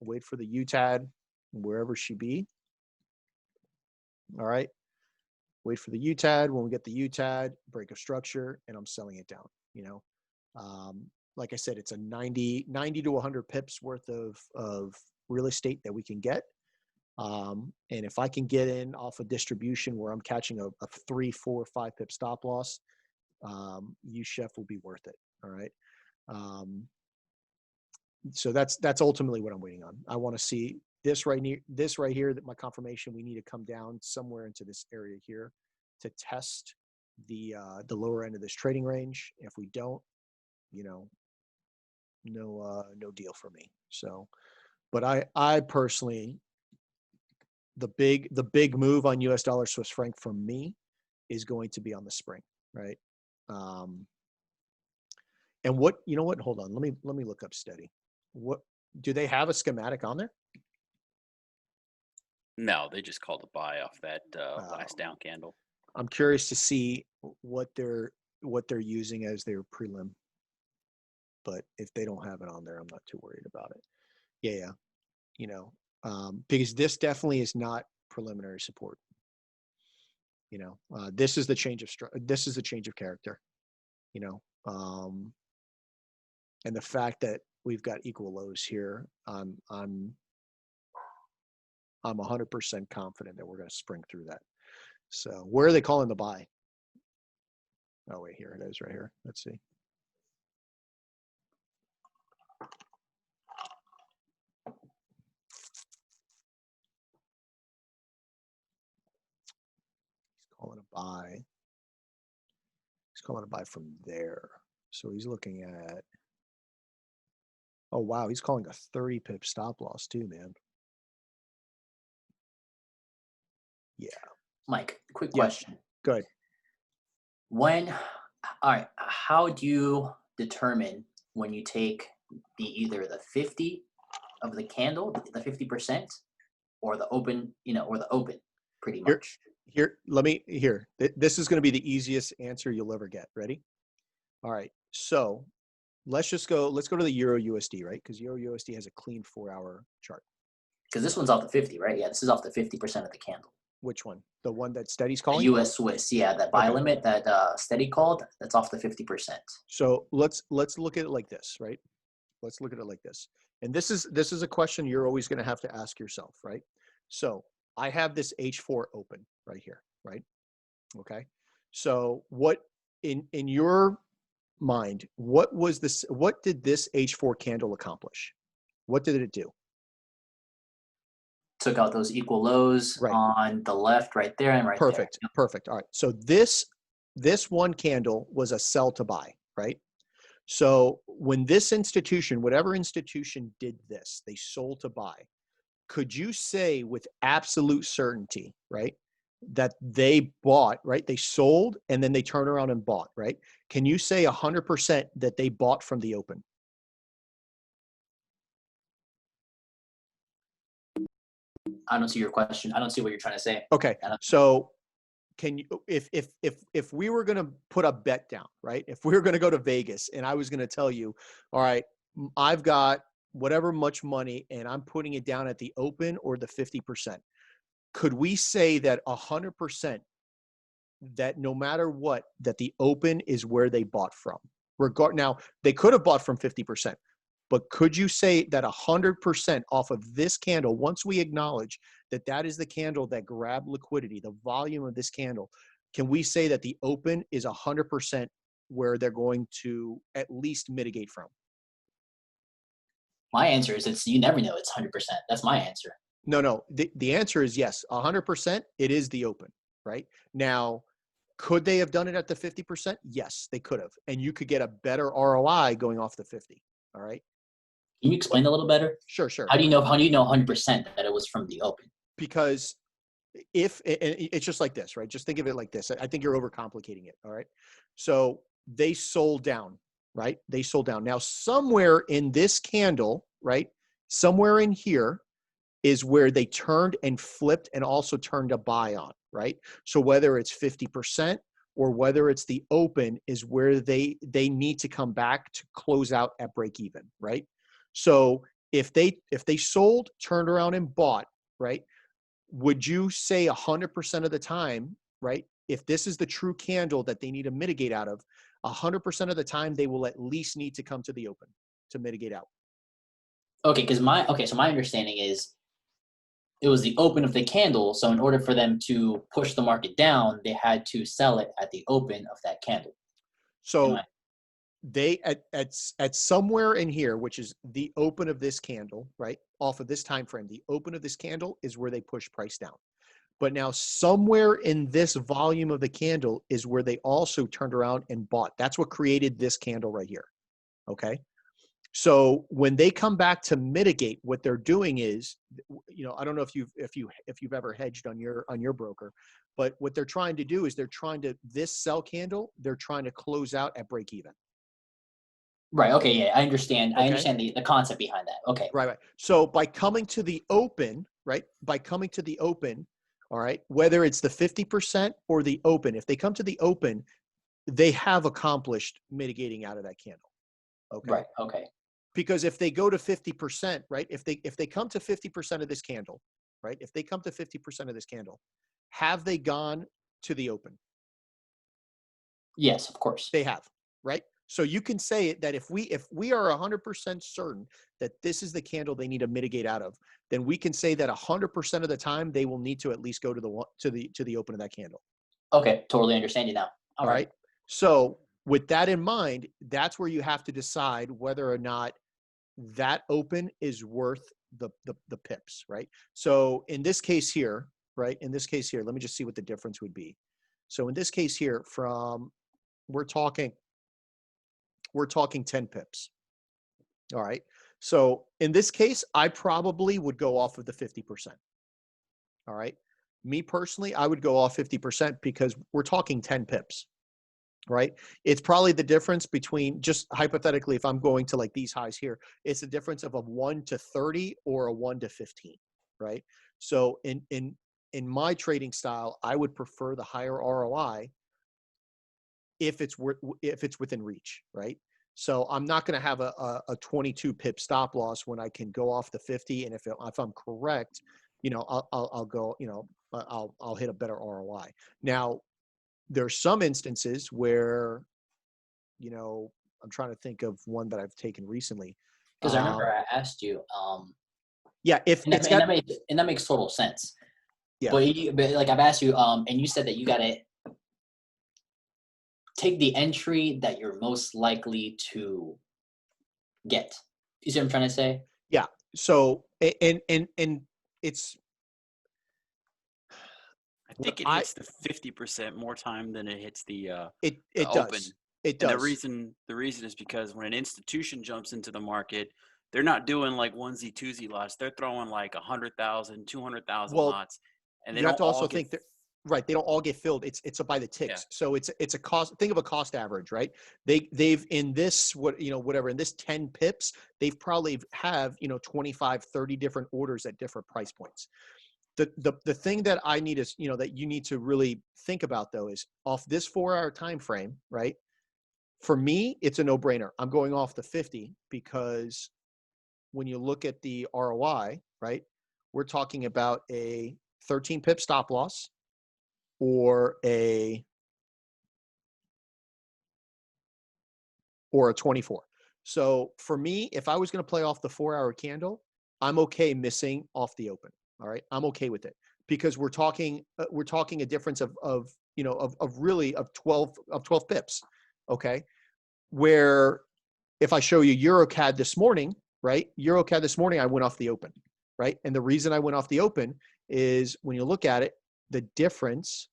Wait for the UTAD, wherever she be. All right. Wait for the UTAD. When we get the UTAD, break of structure, and I'm selling it down. You know, like I said, it's a 90 to 100 pips worth of real estate that we can get. And if I can get in off a distribution where I'm catching a 3, 4, 5 pip stop loss, UCHEF will be worth it. All right. So that's ultimately what I'm waiting on. I want to see this right here, that my confirmation, we need to come down somewhere into this area here to test the lower end of this trading range. If we don't, no deal for me. So, but I personally, the big move on US dollar Swiss franc for me is going to be on the spring, right? And what, hold on, let me look up steady. What do they have a schematic on there? No, they just called a buy off that last down candle. I'm curious to see what they're using as their prelim. But if they don't have it on there, I'm not too worried about it. Yeah. Because this definitely is not preliminary support. This is the change of character. And the fact that we've got equal lows here, I'm 100% confident that we're going to spring through that. So where are they calling the buy? Oh wait, here it is right here. Let's see. He's calling a buy. He's calling a buy from there. So he's looking at, oh wow, he's calling a 30 pip stop loss too, man. Yeah. Mike, quick question. Go ahead. All right, how do you determine when you take either the 50 of the candle, the 50%, or the open, or the open, pretty much? This is going to be the easiest answer you'll ever get. Ready? All right. So let's go to the Euro USD, right? Because Euro USD has a clean 4-hour chart. Because this one's off the 50, right? Yeah, this is off the 50% of the candle. Which one? The one that Steady's calling? The US Swiss, yeah, that buy limit that Steady called, that's off the 50%. So let's look at it like this, right? Let's look at it like this. And this is a question you're always going to have to ask yourself, right? So I have this H4 open right here, right? Okay. So what in your mind, what did this H4 candle accomplish? What did it do? Took out those equal lows on the left, right there, and right there. Perfect. All right. So this one candle was a sell to buy, right? So when this institution, whatever institution did this, they sold to buy. Could you say with absolute certainty, right, that they bought, right? They sold and then they turned around and bought, right? Can you say 100% that they bought from the open? I don't see your question. I don't see what you're trying to say. Okay. So can you, if we were going to put a bet down, right? If we were going to go to Vegas and I was going to tell you, all right, I've got whatever much money and I'm putting it down at the open or the 50%, could we say that 100% that no matter what, that the open is where they bought from? Now, they could have bought from 50%. But could you say that 100% off of this candle, once we acknowledge that that is the candle that grabbed liquidity, the volume of this candle, can we say that the open is 100% where they're going to at least mitigate from? My answer is you never know. It's 100%. That's my answer. No. The answer is yes, 100%. It is the open, right? Now, could they have done it at the 50%? Yes, they could have. And you could get a better ROI going off the 50. All right. Can you explain a little better? Sure. How do you know 100% that it was from the open? Because it's just like this, right? Just think of it like this. I think you're overcomplicating it. All right. So they sold down, right? They sold down. Now, somewhere in this candle, right? Somewhere in here is where they turned and flipped and also turned a buy on, right? So whether it's 50% or whether it's the open is where they need to come back to close out at break even, right? So if they sold, turned around and bought, right? Would you say 100% of the time, right? If this is the true candle that they need to mitigate out of, 100% of the time they will at least need to come to the open to mitigate out. Okay, so my understanding is it was the open of the candle. So in order for them to push the market down, they had to sell it at the open of that candle. So they at somewhere in here, which is the open of this candle, right? Off of this time frame, the open of this candle is where they push price down. But now somewhere in this volume of the candle is where they also turned around and bought. That's what created this candle right here. Okay. So when they come back to mitigate, what they're doing is, I don't know if you've ever hedged on your broker, but what they're trying to do is this sell candle, they're trying to close out at break even. Right. Okay. Yeah, I understand. I Okay. understand the concept behind that. Okay. Right. So by coming to the open, right? By coming to the open, all right, whether it's the 50% or the open, if they come to the open, they have accomplished mitigating out of that candle. Okay. Right. Okay. Because if they go to 50%, right? If they come to 50% of this candle, right? If they come to 50% of this candle, have they gone to the open? Yes, of course. They have, right? So you can say that if we are 100% certain that this is the candle they need to mitigate out of, then we can say that 100% of the time they will need to at least go to the open of that candle. Okay, totally understand you now. All right. So with that in mind, that's where you have to decide whether or not that open is worth the pips, right? So in this case here, right? In this case here, let me just see what the difference would be. So in this case here, we're talking 10 pips. All right. So in this case, I probably would go off of the 50%. All right. Me personally, I would go off 50% because we're talking 10 pips. Right. It's probably the difference between, just hypothetically, if I'm going to like these highs here, it's the difference of a 1 to 30 or a 1 to 15. Right. So in my trading style, I would prefer the higher ROI if it's within reach. Right. So I'm not going to have a 22 pip stop loss when I can go off the 50. And if I'm correct, I'll go, I'll hit a better ROI. Now, there's some instances where, I'm trying to think of one that I've taken recently. Because I remember I asked you. Yeah, if and it's that, got, and that makes total sense. Yeah. But like I've asked you, and you said that you got to take the entry that you're most likely to get. You see what I'm trying to say? Yeah. So and it's. I think it hits the 50% more time than it hits the it open. does. It And does. the reason is because when an institution jumps into the market, they're not doing like onesie twosie lots. They're throwing like 100,000, 200,000 Well, lots, and they you have don't to also all think get. that, right, they don't all get filled. It's by the Yeah. ticks. So it's a cost. Think of a cost average, right? They've in this, whatever, in this 10 pips, they've probably have 25, 30 different orders at different price points. The thing that I need is, that you need to really think about though, is off this 4-hour time frame, right? For me, it's a no-brainer. I'm going off the 50 because when you look at the ROI, right, we're talking about a 13 pip stop loss or a 24. So for me, if I was going to play off the 4-hour candle, I'm okay missing off the open. All right, I'm okay with it because we're talking a difference of 12 pips. Okay, where if I show you EuroCAD this morning, right? EuroCAD this morning, I went off the open, right? And the reason I went off the open is when you look at it, the difference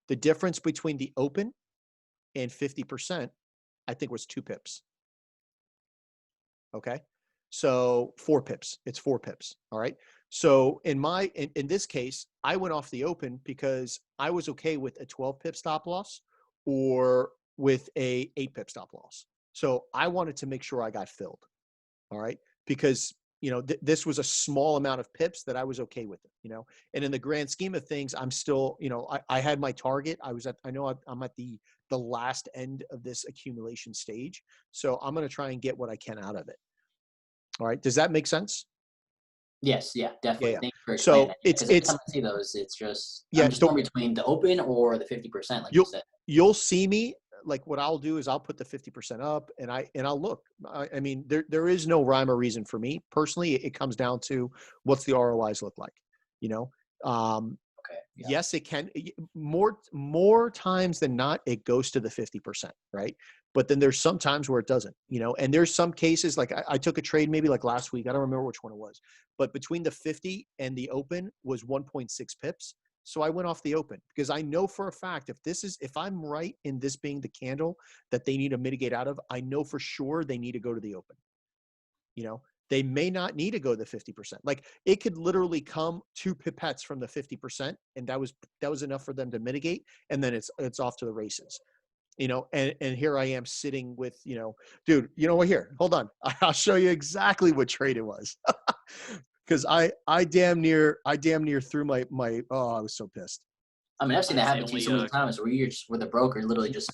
between the open and 50%, I think was 2 pips. Okay. So 4 pips. It's 4 pips. All right. So in this case, I went off the open because I was okay with a 12 pip stop loss or with a 8 pip stop loss. So I wanted to make sure I got filled. All right. Because, this was a small amount of pips that I was okay with it, and in the grand scheme of things, I'm still, I had my target. I'm at the last end of this accumulation stage. So I'm going to try and get what I can out of it. All right. Does that make sense? Yes, yeah, definitely. Yeah. Thank you for So explaining that. it's Every time I see those, it's just Yeah, I'm just torn between the open or the 50%, like you said. you'll see me, like what I'll do is I'll put the 50% up and I'll look. I mean, there is no rhyme or reason for me personally. It comes down to what's the ROIs look like, Okay. Yeah. Yes, it can more times than not, it goes to the 50%, right? but then there's some times where it doesn't, you know, and there's some cases like I took a trade maybe like last week. I don't remember which one it was, but between the 50 and the open was 1.6 pips. So I went off the open because I know for a fact if I'm right in this being the candle that they need to mitigate out of, I know for sure they need to go to the open. You know, they may not need to go to the 50%. Like it could literally come 2 pipettes from the 50%, and that was enough for them to mitigate, and then it's off to the races. You know, and here I am sitting with, you know, dude, you know what, here, hold on. I'll show you exactly what trade it was. Because I damn near threw my oh, I was so pissed. I mean, I've seen that Mine's the happen to you only, so many times where where the broker literally just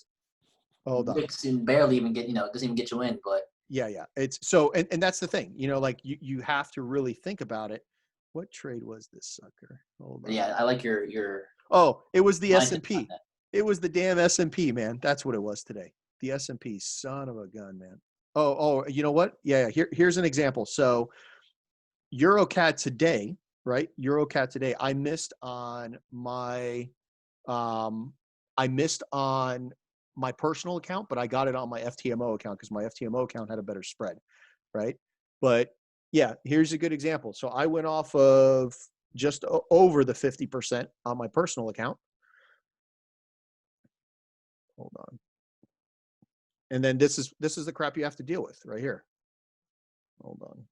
Hold on. licks and barely even doesn't even get you in. But Yeah. It's so, and that's the thing, you know, like you have to really think about it. What trade was this sucker? Hold on. yeah, I like your Oh, it was the mindset S&P. behind that. It was the damn S&P, man. That's what it was today. The S&P, son of a gun, man. Oh, you know what? Yeah. Here's an example. So EuroCAD today, right? EuroCAD today. I missed on my personal account, but I got it on my FTMO account because my FTMO account had a better spread, right? But yeah, here's a good example. So I went off of just over the 50% on my personal account. Hold on. And then this is the crap you have to deal with right here. Hold on.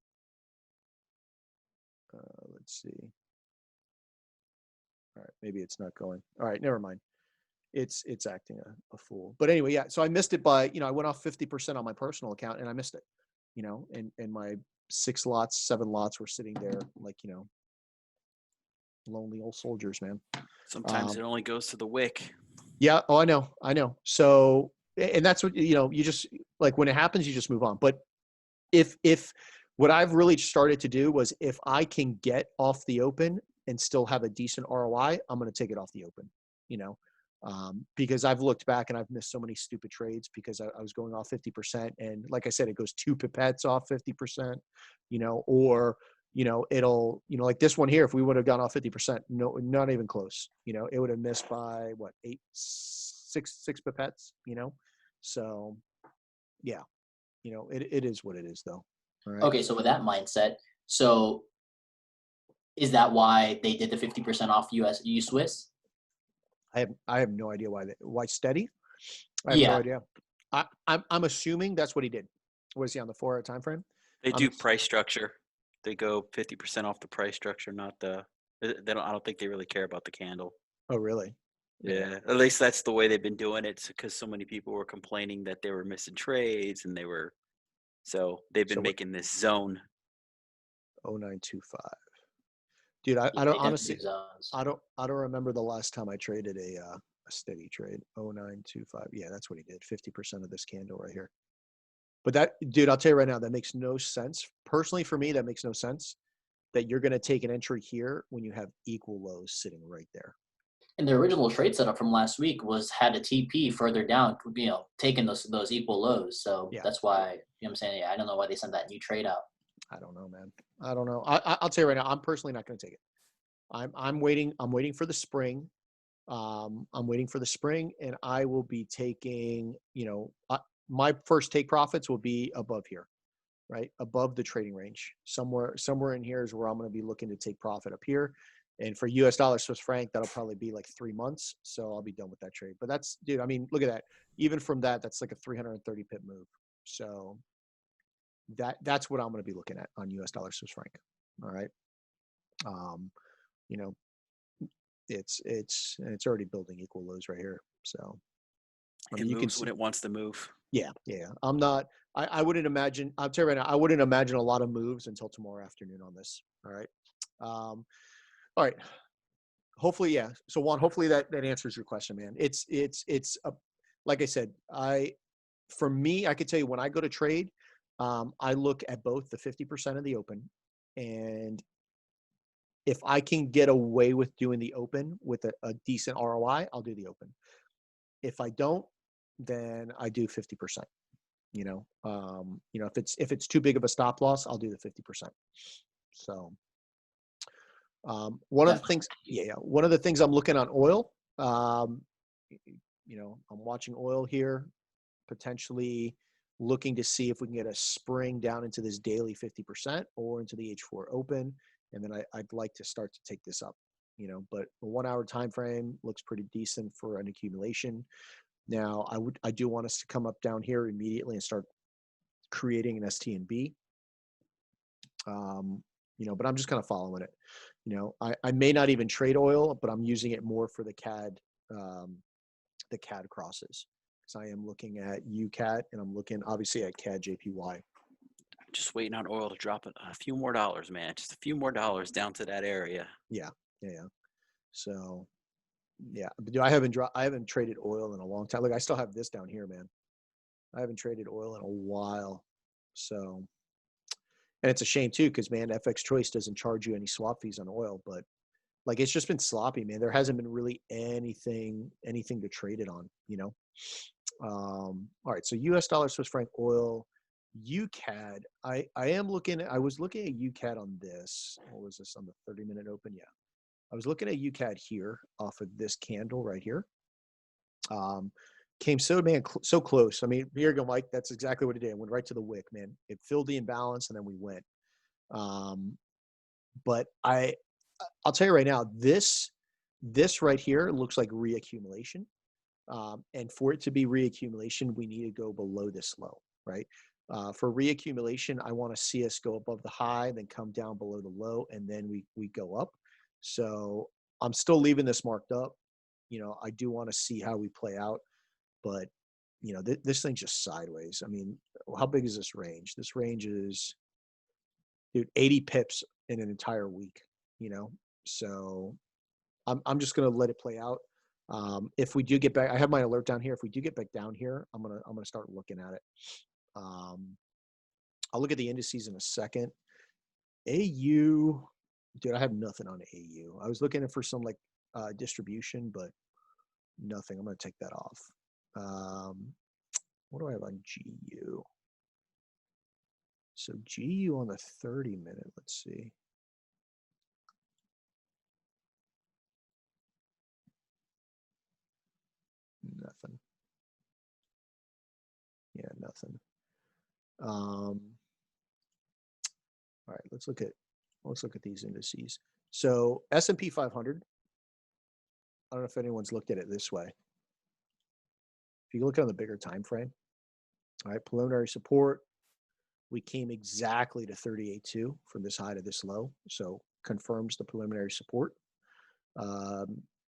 Let's see. All right, maybe it's not going. All right, never mind. It's acting a fool. But anyway, yeah. So I missed it by, you know, I went off 50% on my personal account and I missed it, you know, and my 7 lots were sitting there like, you know, lonely old soldiers, man. Sometimes it only goes to the wick. Yeah. Oh, I know. So, and that's what, you know, you just like when it happens, you just move on. But if what I've really started to do was if I can get off the open and still have a decent ROI, I'm going to take it off the open, you know, because I've looked back and I've missed so many stupid trades because I was going off 50%. And like I said, it goes 2 pipettes off 50%, you know, or, you know, it'll, you know, like this one here, if we would have gone off 50%, no, not even close, you know, it would have missed by what, 6 pipettes, you know? So yeah, you know, it is what it is though. All right. Okay, so with that mindset, so is that why they did the 50% off U Swiss? I have no idea why steady. I have no Yeah. idea. I'm assuming that's what he did. Was he on the 4-hour time frame? They do price structure. They go 50% off the price structure, not the. They don't. I don't think they really care about the candle. Oh, really? Yeah, at least that's the way they've been doing it. Because so many people were complaining that they were missing trades, and so they've been So what? making this zone. 0925. Dude, I Yeah, don't they definitely honestly. do zones. I don't remember the last time I traded a steady trade. 0925. Yeah, that's what he did. 50% of this candle right here. But that, dude, I'll tell you right now, that makes no sense. Personally, for me, that makes no sense that you're going to take an entry here when you have equal lows sitting right there. And the original trade setup from last week had a TP further down, taking those equal lows. So Yeah. that's why, I'm saying, yeah, I don't know why they sent that new trade out. I don't know, man. I don't know. I'll tell you right now, I'm personally not going to take it. I'm waiting for the spring. I'm waiting for the spring, and I will be taking, you know, my first take profits will be above here, right? Above the trading range. Somewhere in here is where I'm going to be looking to take profit up here. And for US dollar, Swiss franc, that'll probably be like 3 months. So I'll be done with that trade. But that's, dude, I mean, look at that. Even from that, that's like a 330 pip move. So that's what I'm going to be looking at on US dollar, Swiss franc. All right. You know, it's already building equal lows right here. So I mean, It you can moves see, when it wants to move. yeah. I'm not. I wouldn't imagine. I'll tell you right now. I wouldn't imagine a lot of moves until tomorrow afternoon on this. All right. All right. Hopefully, yeah. So Juan, hopefully that answers your question, man. It's like I said, for me, I could tell you when I go to trade, I look at both the 50% of the open, and if I can get away with doing the open with a decent ROI, I'll do the open. If I don't, then I do 50%. You know, if it's too big of a stop loss, I'll do the 50%. So one of the things, one of the things I'm looking on oil, you know, I'm watching oil here potentially looking to see if we can get a spring down into this daily 50% or into the H4 open. And then I'd like to start to take this up, but a 1 hour time frame looks pretty decent for an accumulation. Now I do want us to come up down here immediately and start creating an STNB. But I'm just kind of following it. I may not even trade oil, but I'm using it more for the CAD crosses. So I am looking at UCAT and I'm looking obviously at CAD JPY. Just waiting on oil to drop a few more dollars, man. Just a few more dollars down to that area. Yeah. So, yeah, but I haven't traded oil in a long time. Look, I still have this down here, man. I haven't traded oil in a while. So, and it's a shame too, because man, FX Choice doesn't charge you any swap fees on oil, but like it's just been sloppy, man. There hasn't been really anything to trade it on, All right, so US dollar, Swiss franc, oil, UCAD. I was looking at UCAD on this. What was this on the 30-minute open? Yeah. I was looking at UCAD here off of this candle right here. Came so close. I mean, here you go, Mike. That's exactly what it did. It went right to the wick, man. It filled the imbalance and then we went. But I'll tell you right now, this right here looks like reaccumulation. And for it to be reaccumulation, we need to go below this low, right? For reaccumulation, I want to see us go above the high, then come down below the low, and then we go up. So I'm still leaving this marked up. I do want to see how we play out, but this thing's just sideways. I mean, how big is this range? This range is, dude, 80 pips in an entire week. So I'm just gonna let it play out. If we do get back, I have my alert down here. If we do get back down here, I'm gonna start looking at it. I'll look at the indices in a second. AU, dude, I have nothing on AU. I was looking for some distribution, but nothing. I'm gonna take that off. What do I have on GU? So GU on the 30-minute, let's see. Nothing. Yeah, nothing. All right, let's look at these indices. So S&P 500. I don't know if anyone's looked at it this way. If you look on the bigger time frame, all right, preliminary support, we came exactly to 38.2 from this high to this low, so confirms the preliminary support.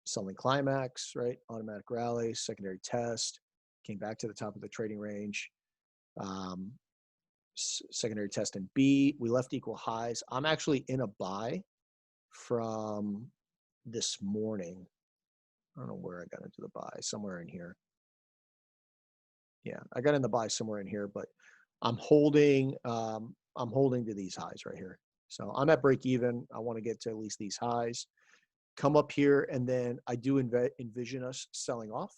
Selling climax, right? Automatic rally, secondary test, came back to the top of the trading range. Secondary test in B, we left equal highs. I'm actually in a buy from this morning. I don't know where I got into the buy, somewhere in here. Yeah, I got in the buy somewhere in here, but I'm holding to these highs right here. So I'm at break even. I want to get to at least these highs, come up here, and then I do envision us selling off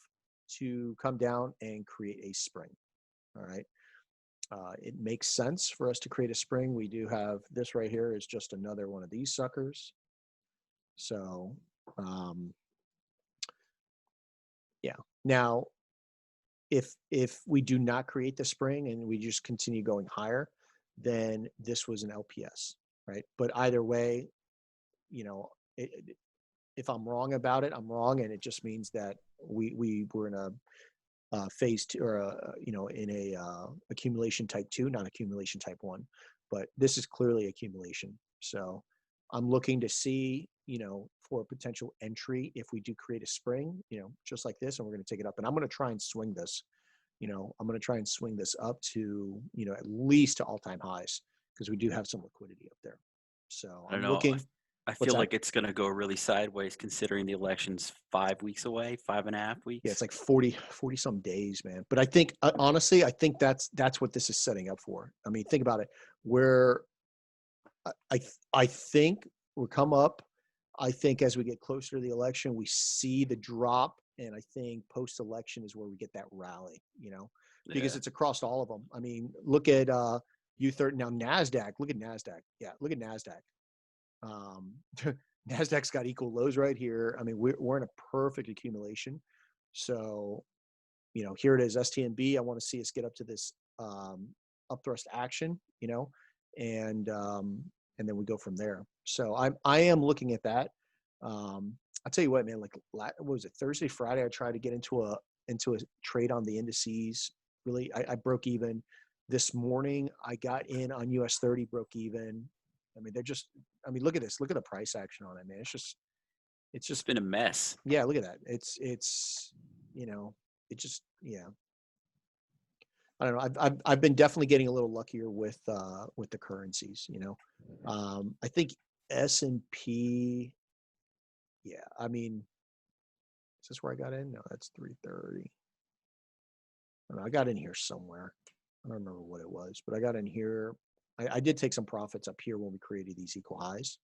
to come down and create a spring. All right. It makes sense for us to create a spring. We do have this right here is just another one of these suckers. So, yeah. Now, if we do not create the spring and we just continue going higher, then this was an LPS, right? But either way, if I'm wrong about it, I'm wrong, and it just means that we were in a phase two, or in a accumulation type 2, not accumulation type 1, but this is clearly accumulation. So I'm looking to see, for a potential entry if we do create a spring, just like this, and we're going to take it up. And I'm going to try and swing this. I'm going to try and swing this up to, at least to all-time highs, because we do have some liquidity up there. So I don't I'm know. looking. I What's feel that? like it's going to go really sideways considering the election's 5 weeks away, 5.5 weeks. Yeah, it's like 40 some days, man. But I think, honestly, I think that's what this is setting up for. I mean, think about it. I think we'll come up. I think as we get closer to the election, we see the drop. And I think post-election is where we get that rally, because it's across all of them. I mean, look at U30 now, NASDAQ. Look at NASDAQ. Yeah, look at NASDAQ. NASDAQ's got equal lows right here. I mean, we're in a perfect accumulation. So you know, here it is, STNB. I want to see us get up to this up thrust action, you know, and then we go from there. So I am looking at that. I'll tell you what, man, like what was it, Thursday, Friday, I tried to get into a trade on the indices. Really, I broke even. This morning I got in on US 30, broke even. I mean, they're just, I mean, look at this. Look at the price action on it, man. It's It's just, been a mess. yeah, look at that. It's, you know, it just, yeah. I don't know. I've been definitely getting a little luckier with the currencies, you know. I think S&P, yeah, I mean, is this where I got in? No, that's 330. I don't know, I got in here somewhere. I don't remember what it was, but I got in here. I did take some profits up here when we created these equal highs,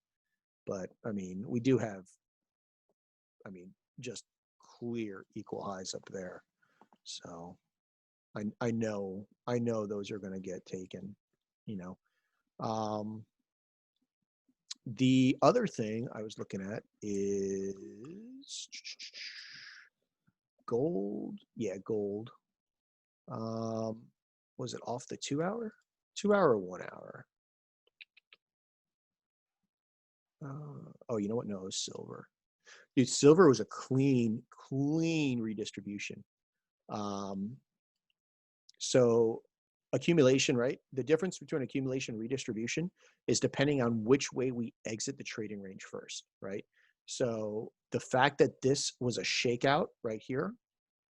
but I mean, we do have, I mean, just clear equal highs up there. So I know those are going to get taken, you know. The other thing I was looking at is gold. Yeah, gold. Was it off the 2 hour? 2 hour or 1 hour? Oh, you know what? No, it was silver. Dude, silver was a clean redistribution. So accumulation, right? The difference between accumulation and redistribution is depending on which way we exit the trading range first, right? So the fact that this was a shakeout right here,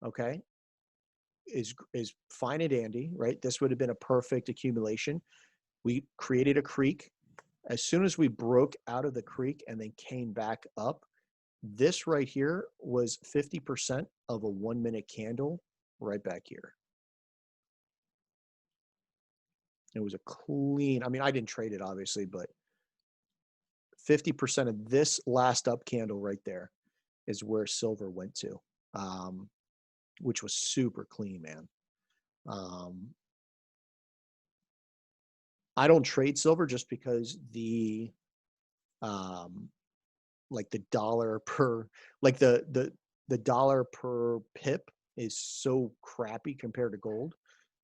okay, is fine and dandy, right? This would have been a perfect accumulation. We created a creek. As soon as we broke out of the creek and then came back up, this right here was 50% of a 1 minute candle right back here. It was a clean, I mean, I didn't trade it obviously, but 50% of this last up candle right there is where silver went to, which was super clean, man. I don't trade silver just because the, like the dollar per, like the dollar per pip is so crappy compared to gold.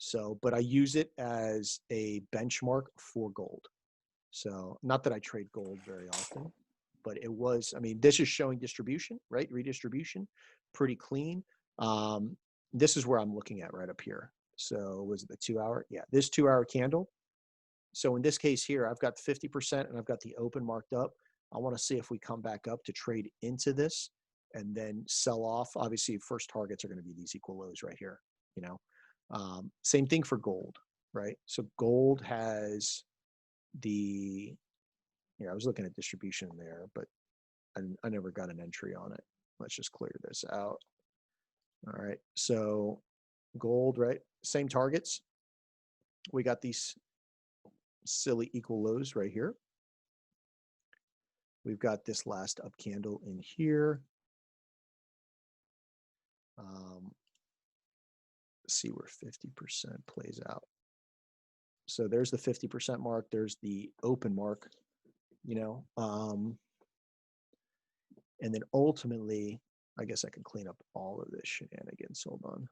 So, but I use it as a benchmark for gold. So not that I trade gold very often, but it was, I mean, this is showing distribution, right? Redistribution, pretty clean. This is where I'm looking at right up here. So was it the 2 hour? Yeah, this 2 hour candle. So in this case here, I've got 50% and I've got the open marked up. I want to see if we come back up to trade into this and then sell off. Obviously, first targets are going to be these equal lows right here, you know. Same thing for gold, right? So gold has the, I was looking at distribution there, but I never got an entry on it. Let's just clear this out. All right, so gold, right? Same targets. We got these silly equal lows right here. We've got this last up candle in here. See where 50% plays out. So there's the 50% mark. There's the open mark, you know. And then ultimately, I guess I can clean up all of this shenanigans. Hold on.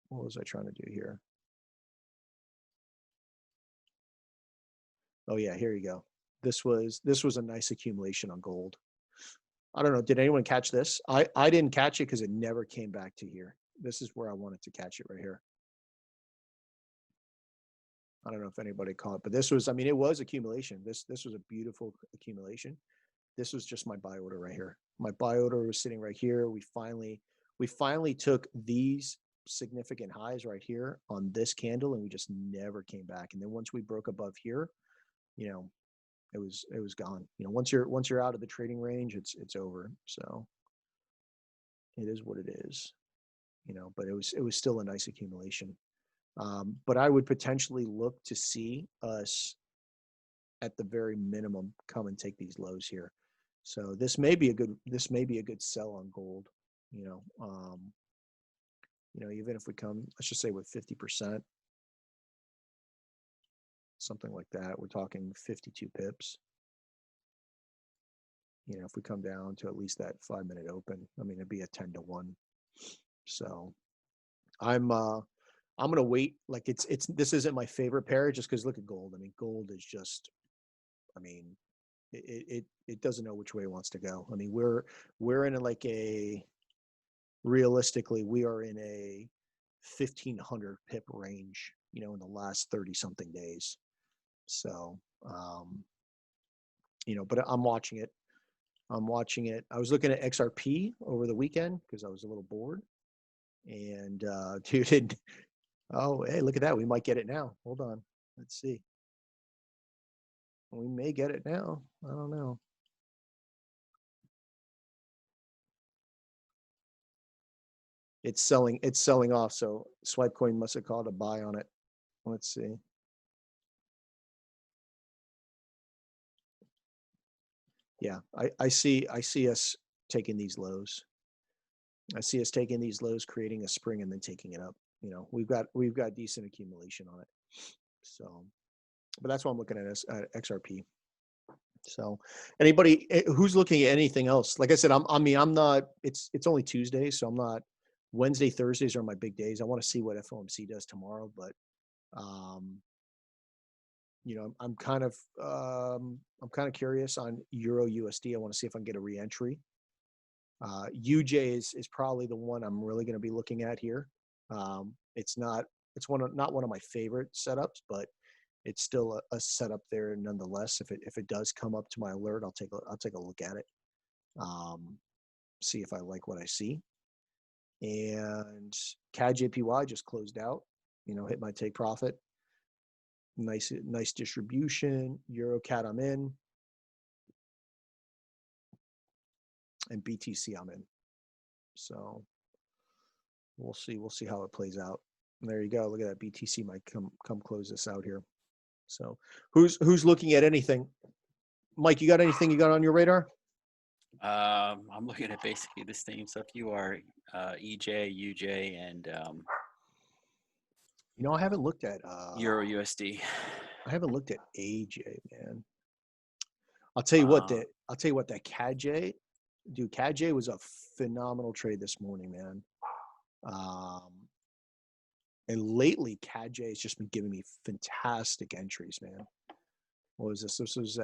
What was I trying to do here? Oh yeah, here you go. This was a nice accumulation on gold. I don't know. Did anyone catch this? I didn't catch it because it never came back to here. This is where I wanted to catch it right here. I don't know if anybody caught it, but this was, I mean, it was accumulation. This was a beautiful accumulation. This was just my buy order right here. My buy order was sitting right here. We finally took these significant highs right here on this candle, and we just never came back. And then once we broke above here, you know, it was gone. You know, once you're out of the trading range, it's over. So it is what it is, you know, but it was still a nice accumulation. But I would potentially look to see us at the very minimum come and take these lows here. So this may be a good sell on gold, you know. Even if we come, let's just say with 50%, something like that, we're talking 52 pips. You know, if we come down to at least that 5-minute open, I mean, it'd be a 10-1. So I'm gonna wait. Like it's this isn't my favorite pair just because look at gold. I mean, gold is just, I mean, it doesn't know which way it wants to go. I mean, we're in like a realistically, we are in a 1,500 pip range, you know, in the last 30 something days. So, you know, but I'm watching it. I'm watching it. I was looking at XRP over the weekend because I was a little bored. And dude, oh, hey, look at that. We might get it now. Hold on. Let's see. We may get it now. I don't know. It's selling off. So Swipecoin must have called a buy on it. Let's see. Yeah, I see us taking these lows. I see us taking these lows, creating a spring, and then taking it up. You know, we've got decent accumulation on it. So, but that's why I'm looking at XRP. So, anybody who's looking at anything else, like I said, I'm not. It's only Tuesday, so I'm not. Wednesday, Thursdays are my big days. I want to see what FOMC does tomorrow, but you know, I'm kind of curious on Euro USD. I want to see if I can get a reentry. UJ is probably the one I'm really going to be looking at here. It's not one of my favorite setups, but it's still a setup there nonetheless. If it does come up to my alert, I'll take a look at it. See if I like what I see. And CAD JPY just closed out. You know, hit my take profit. Nice distribution. EuroCAD I'm in. And BTC I'm in. So we'll see how it plays out. And there you go. Look at that. BTC might come close this out here. So who's looking at anything? Mike, you got anything you got on your radar? I'm looking at basically the same stuff you are, EJ, UJ, and You know, I haven't looked at Euro USD. I haven't looked at AJ, man. I'll tell you what, that CAD dude, CAD was a phenomenal trade this morning, man. And lately, CAD has just been giving me fantastic entries, man. What was this? This was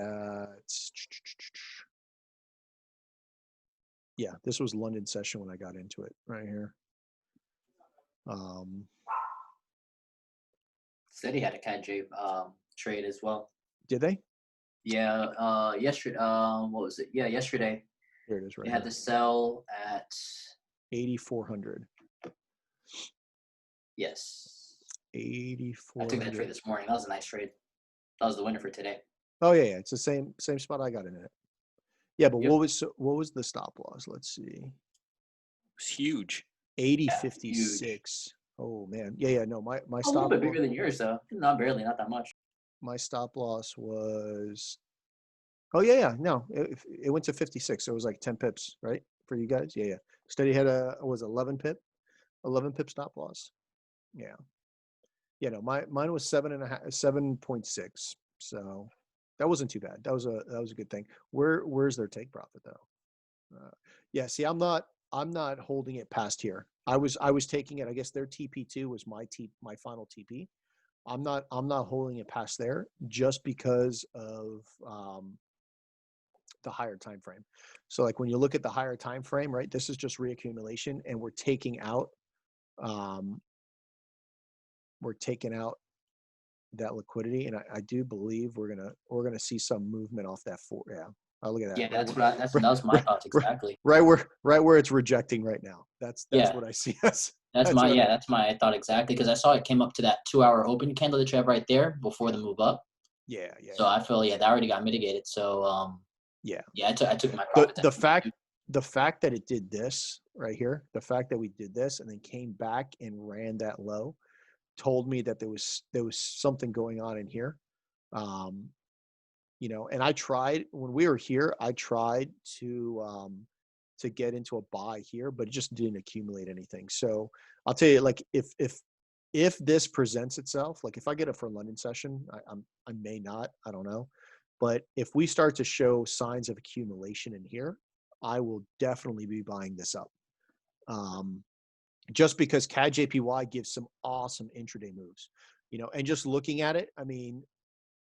yeah, this was London session when I got into it right here. Citi had a CAD trade as well. Did they? Yeah, yesterday. What was it? Yeah, yesterday. Here it is, right They had here. to sell at 8,400. Yes. 8,400. I took that trade this morning. That was a nice trade. That was the winner for today. Oh yeah, it's the same spot I got in it. Yeah, but Yep. what was the stop loss? Let's see. It's huge. 80.56. Oh man, yeah. No, my A stop little bit loss, bigger than yours, though. Not barely, not that much. my stop loss was. Oh yeah. No, it went to 56. So it was like 10 pips, right, for you guys? Yeah. Steady had was 11 pip stop loss. Yeah. Yeah. No, mine was 7.6. So that wasn't too bad. That was a good thing. Where's their take profit though? Yeah. See, I'm not holding it past here. I was taking it. I guess their TP2 was my final TP. I'm not holding it past there just because of the higher time frame. So like when you look at the higher time frame, right? This is just reaccumulation, and we're taking out that liquidity, and I do believe we're gonna see some movement off that four. Yeah, oh, look at that. Yeah, Right that was my thoughts exactly. Right where it's rejecting right now. That's Yeah. what I see us. That's my thought exactly, because I saw it came up to that 2-hour open candle that you have right there before the move up. Yeah. So I feel that already got mitigated. So yeah. I took my profit. The fact that it did this right here, the fact that we did this and then came back and ran that low, told me that there was something going on in here. You know, and I tried when we were here. I tried to get into a buy here, but it just didn't accumulate anything. So I'll tell you, like if this presents itself, like if I get it for a London session, I may not. I don't know. But if we start to show signs of accumulation in here, I will definitely be buying this up. Just because CAD JPY gives some awesome intraday moves, and just looking at it, I mean,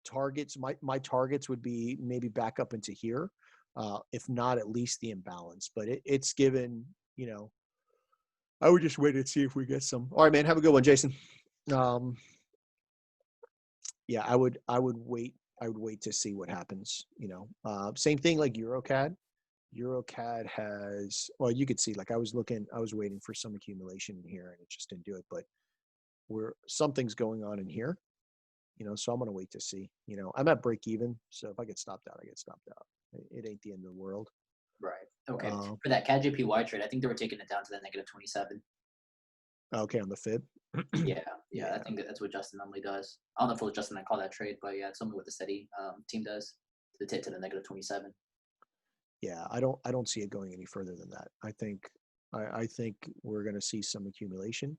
targets, my targets would be maybe back up into here, if not at least the imbalance. But it's given, I would just wait and see if we get some. All right, man, have a good one, Jason. Yeah, I would wait. I would wait to see what happens. Same thing like EuroCAD. EuroCAD has, well, you could see, like I was waiting for some accumulation in here and it just didn't do it, but something's going on in here, so I'm going to wait to see. I'm at break even. So if I get stopped out, I get stopped out. It ain't the end of the world. Right. Okay. For that CAD JPY trade, I think they were taking it down to the -27. Okay, on the fib. Yeah. I think that's what Justin normally does. I don't know if it was Justin that called that trade, but yeah, it's something what the steady team does to the -27. Yeah, I don't see it going any further than that. I think we're going to see some accumulation,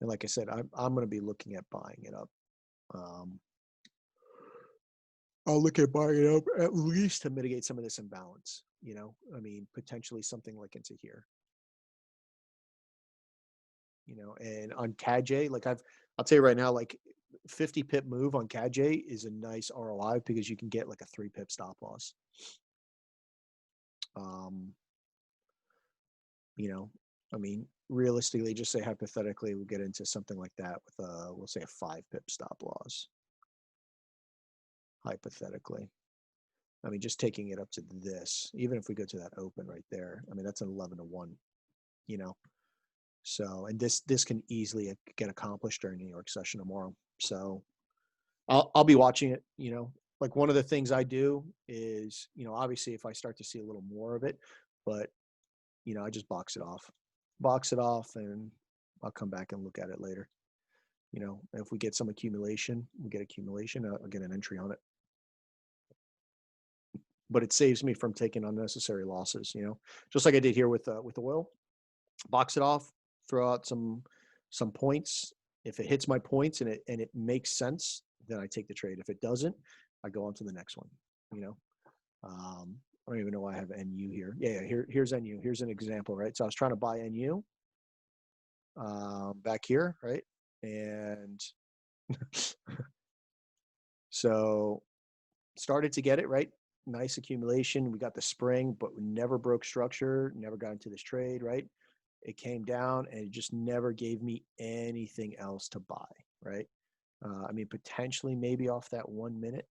and like I said, I'm going to be looking at buying it up. I'll look at buying it up at least to mitigate some of this imbalance. I mean, potentially something like into here. And on CADJ, like I'll tell you right now, like 50 pip move on CADJ is a nice ROI because you can get like a 3 pip stop loss. I mean, realistically, just say hypothetically, we'll get into something like that with we'll say a 5 pip stop loss. Hypothetically. I mean, just taking it up to this, even if we go to that open right there, I mean, that's an 11-1, So, and this can easily get accomplished during the New York session tomorrow. So I'll be watching it, like one of the things I do is, obviously if I start to see a little more of it, but, I just box it off and I'll come back and look at it later. If we get some accumulation, I'll get an entry on it. But it saves me from taking unnecessary losses, just like I did here with oil. Box it off, throw out some points. If it hits my points and it makes sense, then I take the trade. If it doesn't, I go on to the next one. I don't even know why I have NU here. Yeah, here's NU. Here's an example, right? So I was trying to buy NU back here, right? And so started to get it, right? Nice accumulation. We got the spring, but we never broke structure, never got into this trade, right? It came down and it just never gave me anything else to buy, right? I mean, potentially maybe off that 1 minute.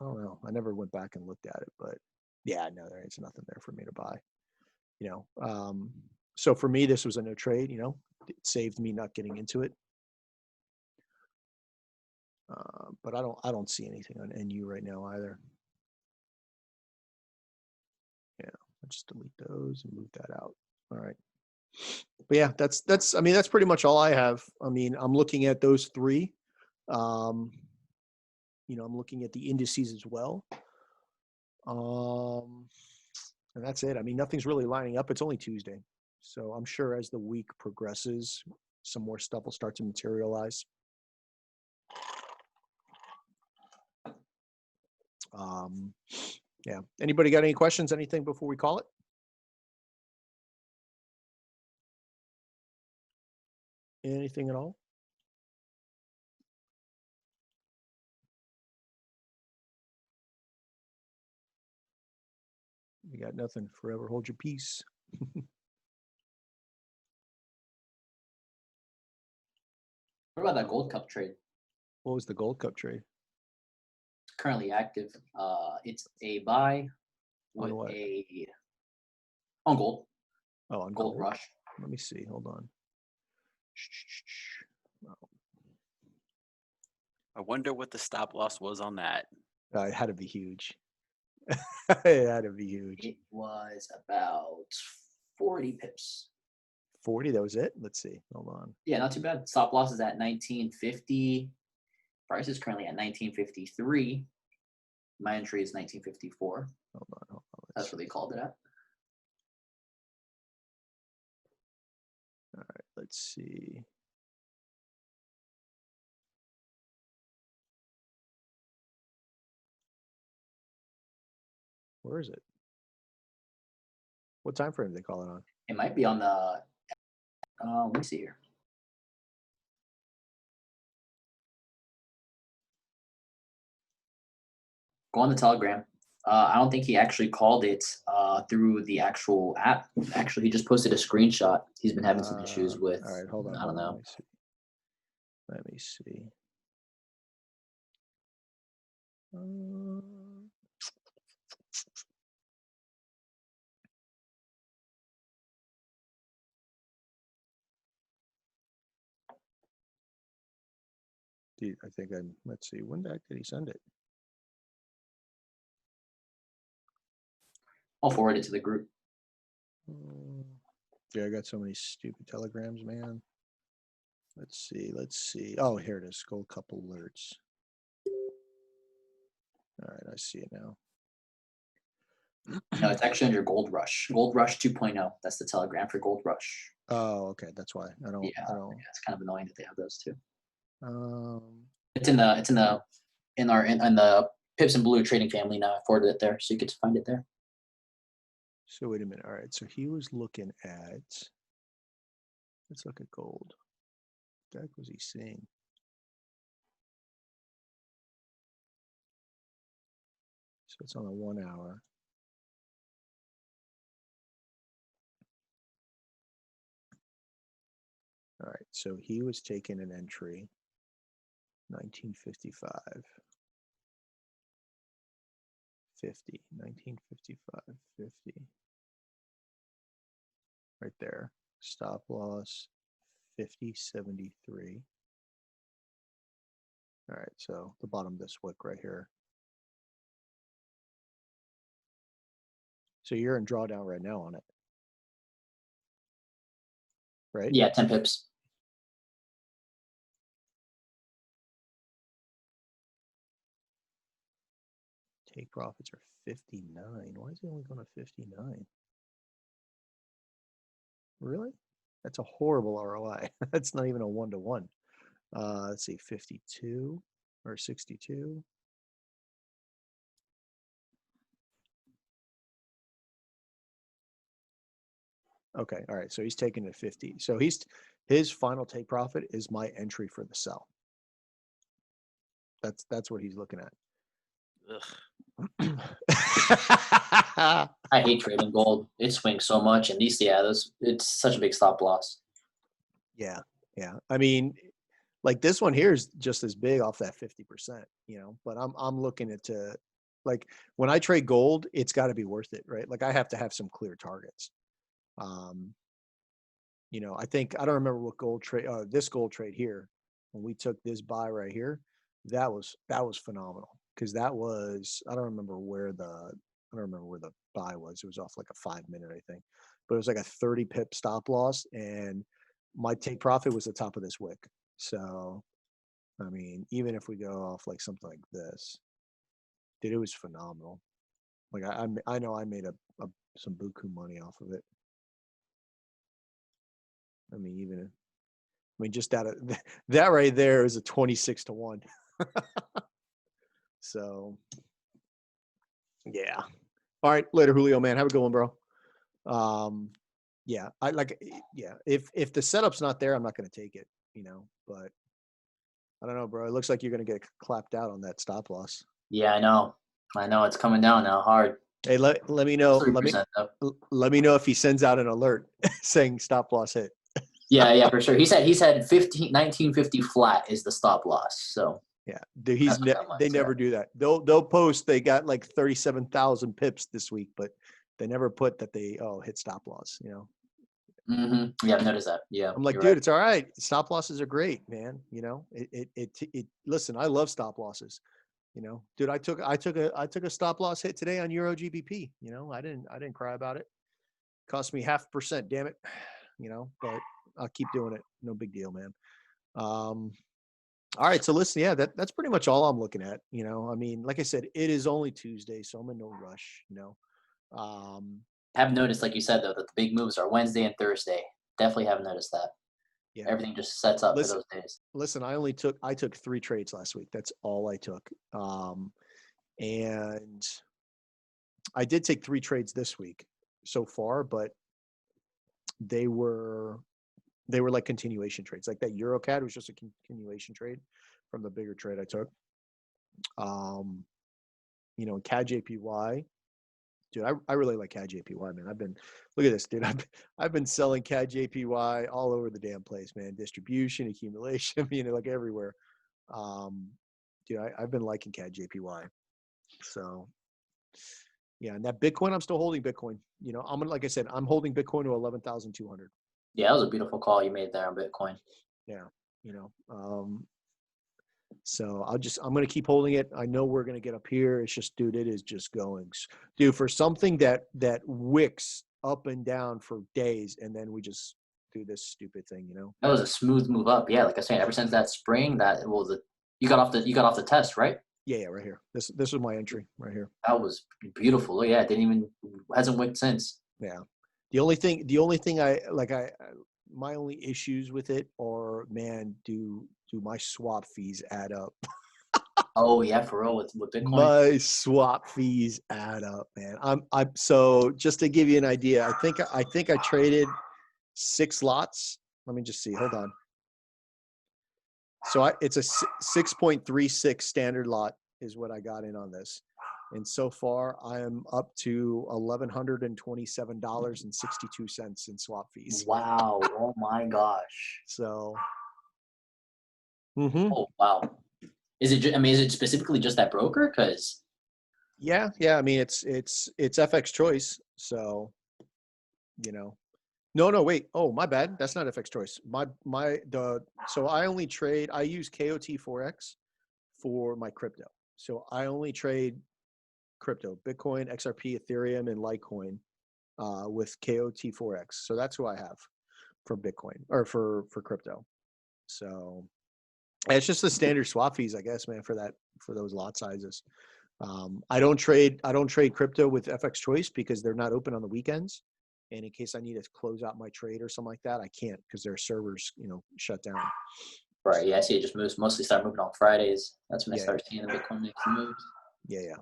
I don't know. I never went back and looked at it, but yeah, no, there is nothing there for me to buy. So for me, this was a no trade. It saved me not getting into it. But I don't see anything on NU right now either. Yeah, I'll just delete those and move that out. All right. But yeah, I mean, that's pretty much all I have. I mean, I'm looking at those three. I'm looking at the indices as well. And that's it. I mean, nothing's really lining up. It's only Tuesday. So I'm sure as the week progresses, some more stuff will start to materialize. Yeah. Anybody got any questions, anything before we call it? Anything at all? You got nothing. Forever hold your peace. What about that Gold Cup trade? What was the Gold Cup trade? It's currently active. It's a buy with On what? on gold. Oh, on Gold gold? Rush. Let me see. Hold on. I wonder what the stop loss was on that. It had to be huge. It had to be huge. It was about 40 pips. 40, that was it? Let's see. Hold on. Yeah, not too bad. Stop loss is at 1950. Price is currently at 1953. My entry is 1954. Hold on. That's what they called it at. All right, let's see. Where is it? What time frame do they call it on? It might be on the. Let me see here. Go on the Telegram. I don't think he actually called it through the actual app. Actually, he just posted a screenshot. He's been having some issues with. All right, hold on. I don't know. Let me see. Uh, I think let's see. When the heck did he send it? I'll forward it to the group. Yeah, I got so many stupid telegrams, man. Let's see. Oh, here it is. Gold Cup alerts. All right, I see it now. No, it's actually under Gold Rush. Gold Rush 2.0. That's the Telegram for Gold Rush. Oh, okay. That's why I don't. Yeah, it's kind of annoying that they have those too. Um, It's in the Pips and Blue trading family now. I forwarded it there, so you get to find it there. So wait a minute. All right. So he was looking at. Let's look at gold. What the heck was he seeing? So it's on a 1 hour. All right. So he was taking an entry. 1955. 50. 1955. 50. Right there. Stop loss 50.73. All right, so the bottom of this wick right here. So you're in drawdown right now on it, right? Yeah, 10 pips. Take profits are 59. Why is it only going to 59? Really? That's a horrible ROI. That's not even a 1-to-1. Let's see, 52 or 62. Okay, all right. So he's taking it 50. So his final take profit is my entry for the sell. That's what he's looking at. I hate trading gold. It swings so much, and it's such a big stop loss. Yeah. I mean, like this one here is just as big off that 50%, but I'm looking at like when I trade gold, it's got to be worth it, right? Like I have to have some clear targets. I think I don't remember what this gold trade here, when we took this buy right here, that was phenomenal because I don't remember where the buy was. It was off like a 5-minute, I think, but it was like a 30 pip stop loss, and my take profit was the top of this wick. So, I mean, even if we go off like something like this, dude, it was phenomenal. Like I know I made some buku money off of it. I mean, just that right there is a 26-to-1. So, yeah. All right, later, Julio, man. Have a good one, bro. Yeah, if the setup's not there, I'm not going to take it, but I don't know, bro. It looks like you're going to get clapped out on that stop loss. Yeah, I know. It's coming down now hard. Hey, let me know. 3% up. Let me know if he sends out an alert saying stop loss hit. Yeah, for sure. He said 1950 flat is the stop loss. So yeah, dude, they never do that. They'll post they got like 37,000 pips this week, but they never put that they hit stop loss. Mm-hmm. Yeah, I've noticed that. Yeah, I'm like, dude, right. It's all right. Stop losses are great, man. Listen, I love stop losses. Dude, I took a stop loss hit today on Euro GBP. I didn't cry about it. Cost me 0.5%, damn it. But I'll keep doing it. No big deal, man. All right. So listen, yeah, that's pretty much all I'm looking at. I mean, like I said, it is only Tuesday, so I'm in no rush, Have noticed, like you said, though, that the big moves are Wednesday and Thursday. Definitely have noticed that. Yeah. Everything just sets up for those days. Listen, I took 3 trades last week. That's all I took. And I did take 3 trades this week so far, but they were like continuation trades. Like that EuroCAD was just a continuation trade from the bigger trade I took. You know, CAD JPY, dude, I really like CAD JPY, man. Look at this, dude. I've been selling CAD JPY all over the damn place, man. Distribution, accumulation, you know, like everywhere. Dude, I've been liking CAD JPY. So yeah, and that Bitcoin, I'm still holding Bitcoin. You know, like I said, I'm holding Bitcoin to 11,200. Yeah, that was a beautiful call you made there on Bitcoin. Yeah, you know, so I'm going to keep holding it. I know we're going to get up here. It's just, dude, it is just going, dude, for something that wicks up and down for days. And then we just do this stupid thing, you know? That was a smooth move up. Yeah, like I said, ever since that spring, you got off the test, right? Yeah, right here. This was my entry right here. That was beautiful. Yeah, it hasn't wicked since. Yeah. The only thing my only issues with it are, man, do my swap fees add up? Oh yeah, for real with Bitcoin. My swap fees add up, man. So just to give you an idea, I think I traded 6 lots. Let me just see. Hold on. So it's a 6.36 standard lot is what I got in on this. And so far I am up to $1,127.62 in swap fees. Wow. Oh my gosh. So Oh wow. Is it specifically just that broker? Cause yeah. I mean, it's FX Choice. So, you know, no, wait. Oh, my bad. That's not FX Choice. So I use KOT Forex for my crypto. So I only trade crypto, Bitcoin, XRP, Ethereum, and Litecoin with KOT Forex. So that's who I have for Bitcoin or for crypto. So it's just the standard swap fees, I guess, man, for those lot sizes. I don't trade crypto with FX Choice because they're not open on the weekends. And in case I need to close out my trade or something like that, I can't because their servers, you know, shut down. right. Yeah, I see it just mostly start moving on Fridays. That's when I start seeing the Bitcoin make some moves. Yeah.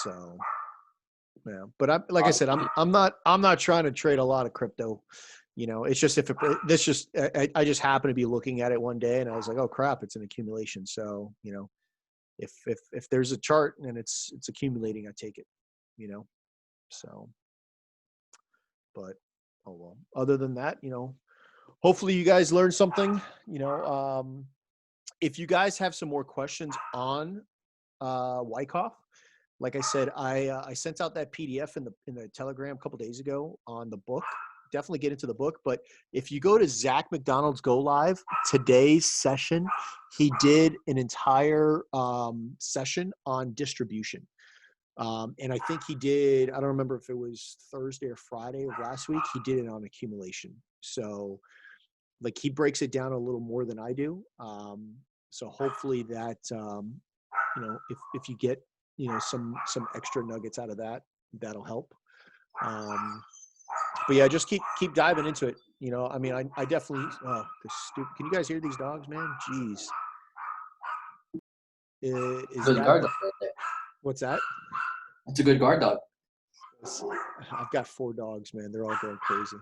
So yeah. But I said, I'm not trying to trade a lot of crypto. You know, it's just I just happened to be looking at it one day and I was like, oh crap, it's an accumulation. So, you know, if there's a chart and it's accumulating, I take it, you know. So, but oh well. Other than that, you know, hopefully you guys learned something. You know, if you guys have some more questions on Wyckoff, like I said, I sent out that PDF in the Telegram a couple days ago on the book. Definitely get into the book. But if you go to Zach McDonald's Go Live, today's session, he did an entire session on distribution. And I think he did, I don't remember if it was Thursday or Friday of last week, he did it on accumulation. So like he breaks it down a little more than I do. So hopefully that, you know, if you get, you know, some extra nuggets out of that, that'll help. But yeah, just keep diving into it. You know, I mean, I definitely, can you guys hear these dogs, man? Jeez. Is Good that, guard dog right there. what's that? That's a good guard dog. I've got 4 dogs, man. They're all going crazy.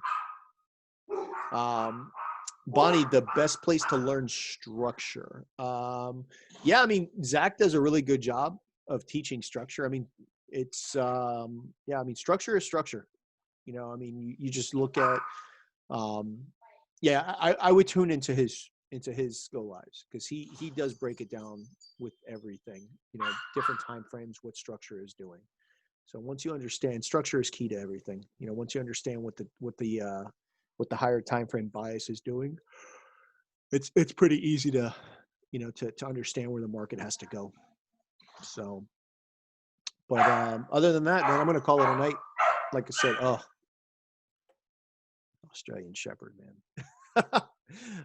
Bonnie, the best place to learn structure. Yeah, I mean, Zach does a really good job of teaching structure. I mean, it's, yeah, I mean, structure is structure. You know, I mean, you just look at, yeah, I would tune into his Go Lives because he does break it down with everything, you know, different time frames, what structure is doing. So once you understand, structure is key to everything. You know, once you understand what the higher time frame bias is doing, it's pretty easy to, you know, to understand where the market has to go. So, but other than that, man, I'm gonna call it a night. Like I said, Australian Shepherd, man. All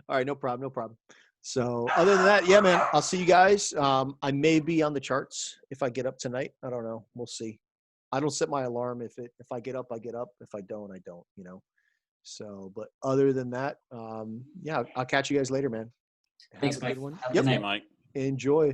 right, no problem. So other than that, yeah, man, I'll see you guys. I may be on the charts if I get up tonight. I don't know. We'll see. I don't set my alarm. If I get up, I get up. If I don't, I don't, you know. So, but other than that, yeah, I'll catch you guys later, man. Thanks, Have a Mike. good one. Have a Yep. good Hey, night. Mike. Enjoy.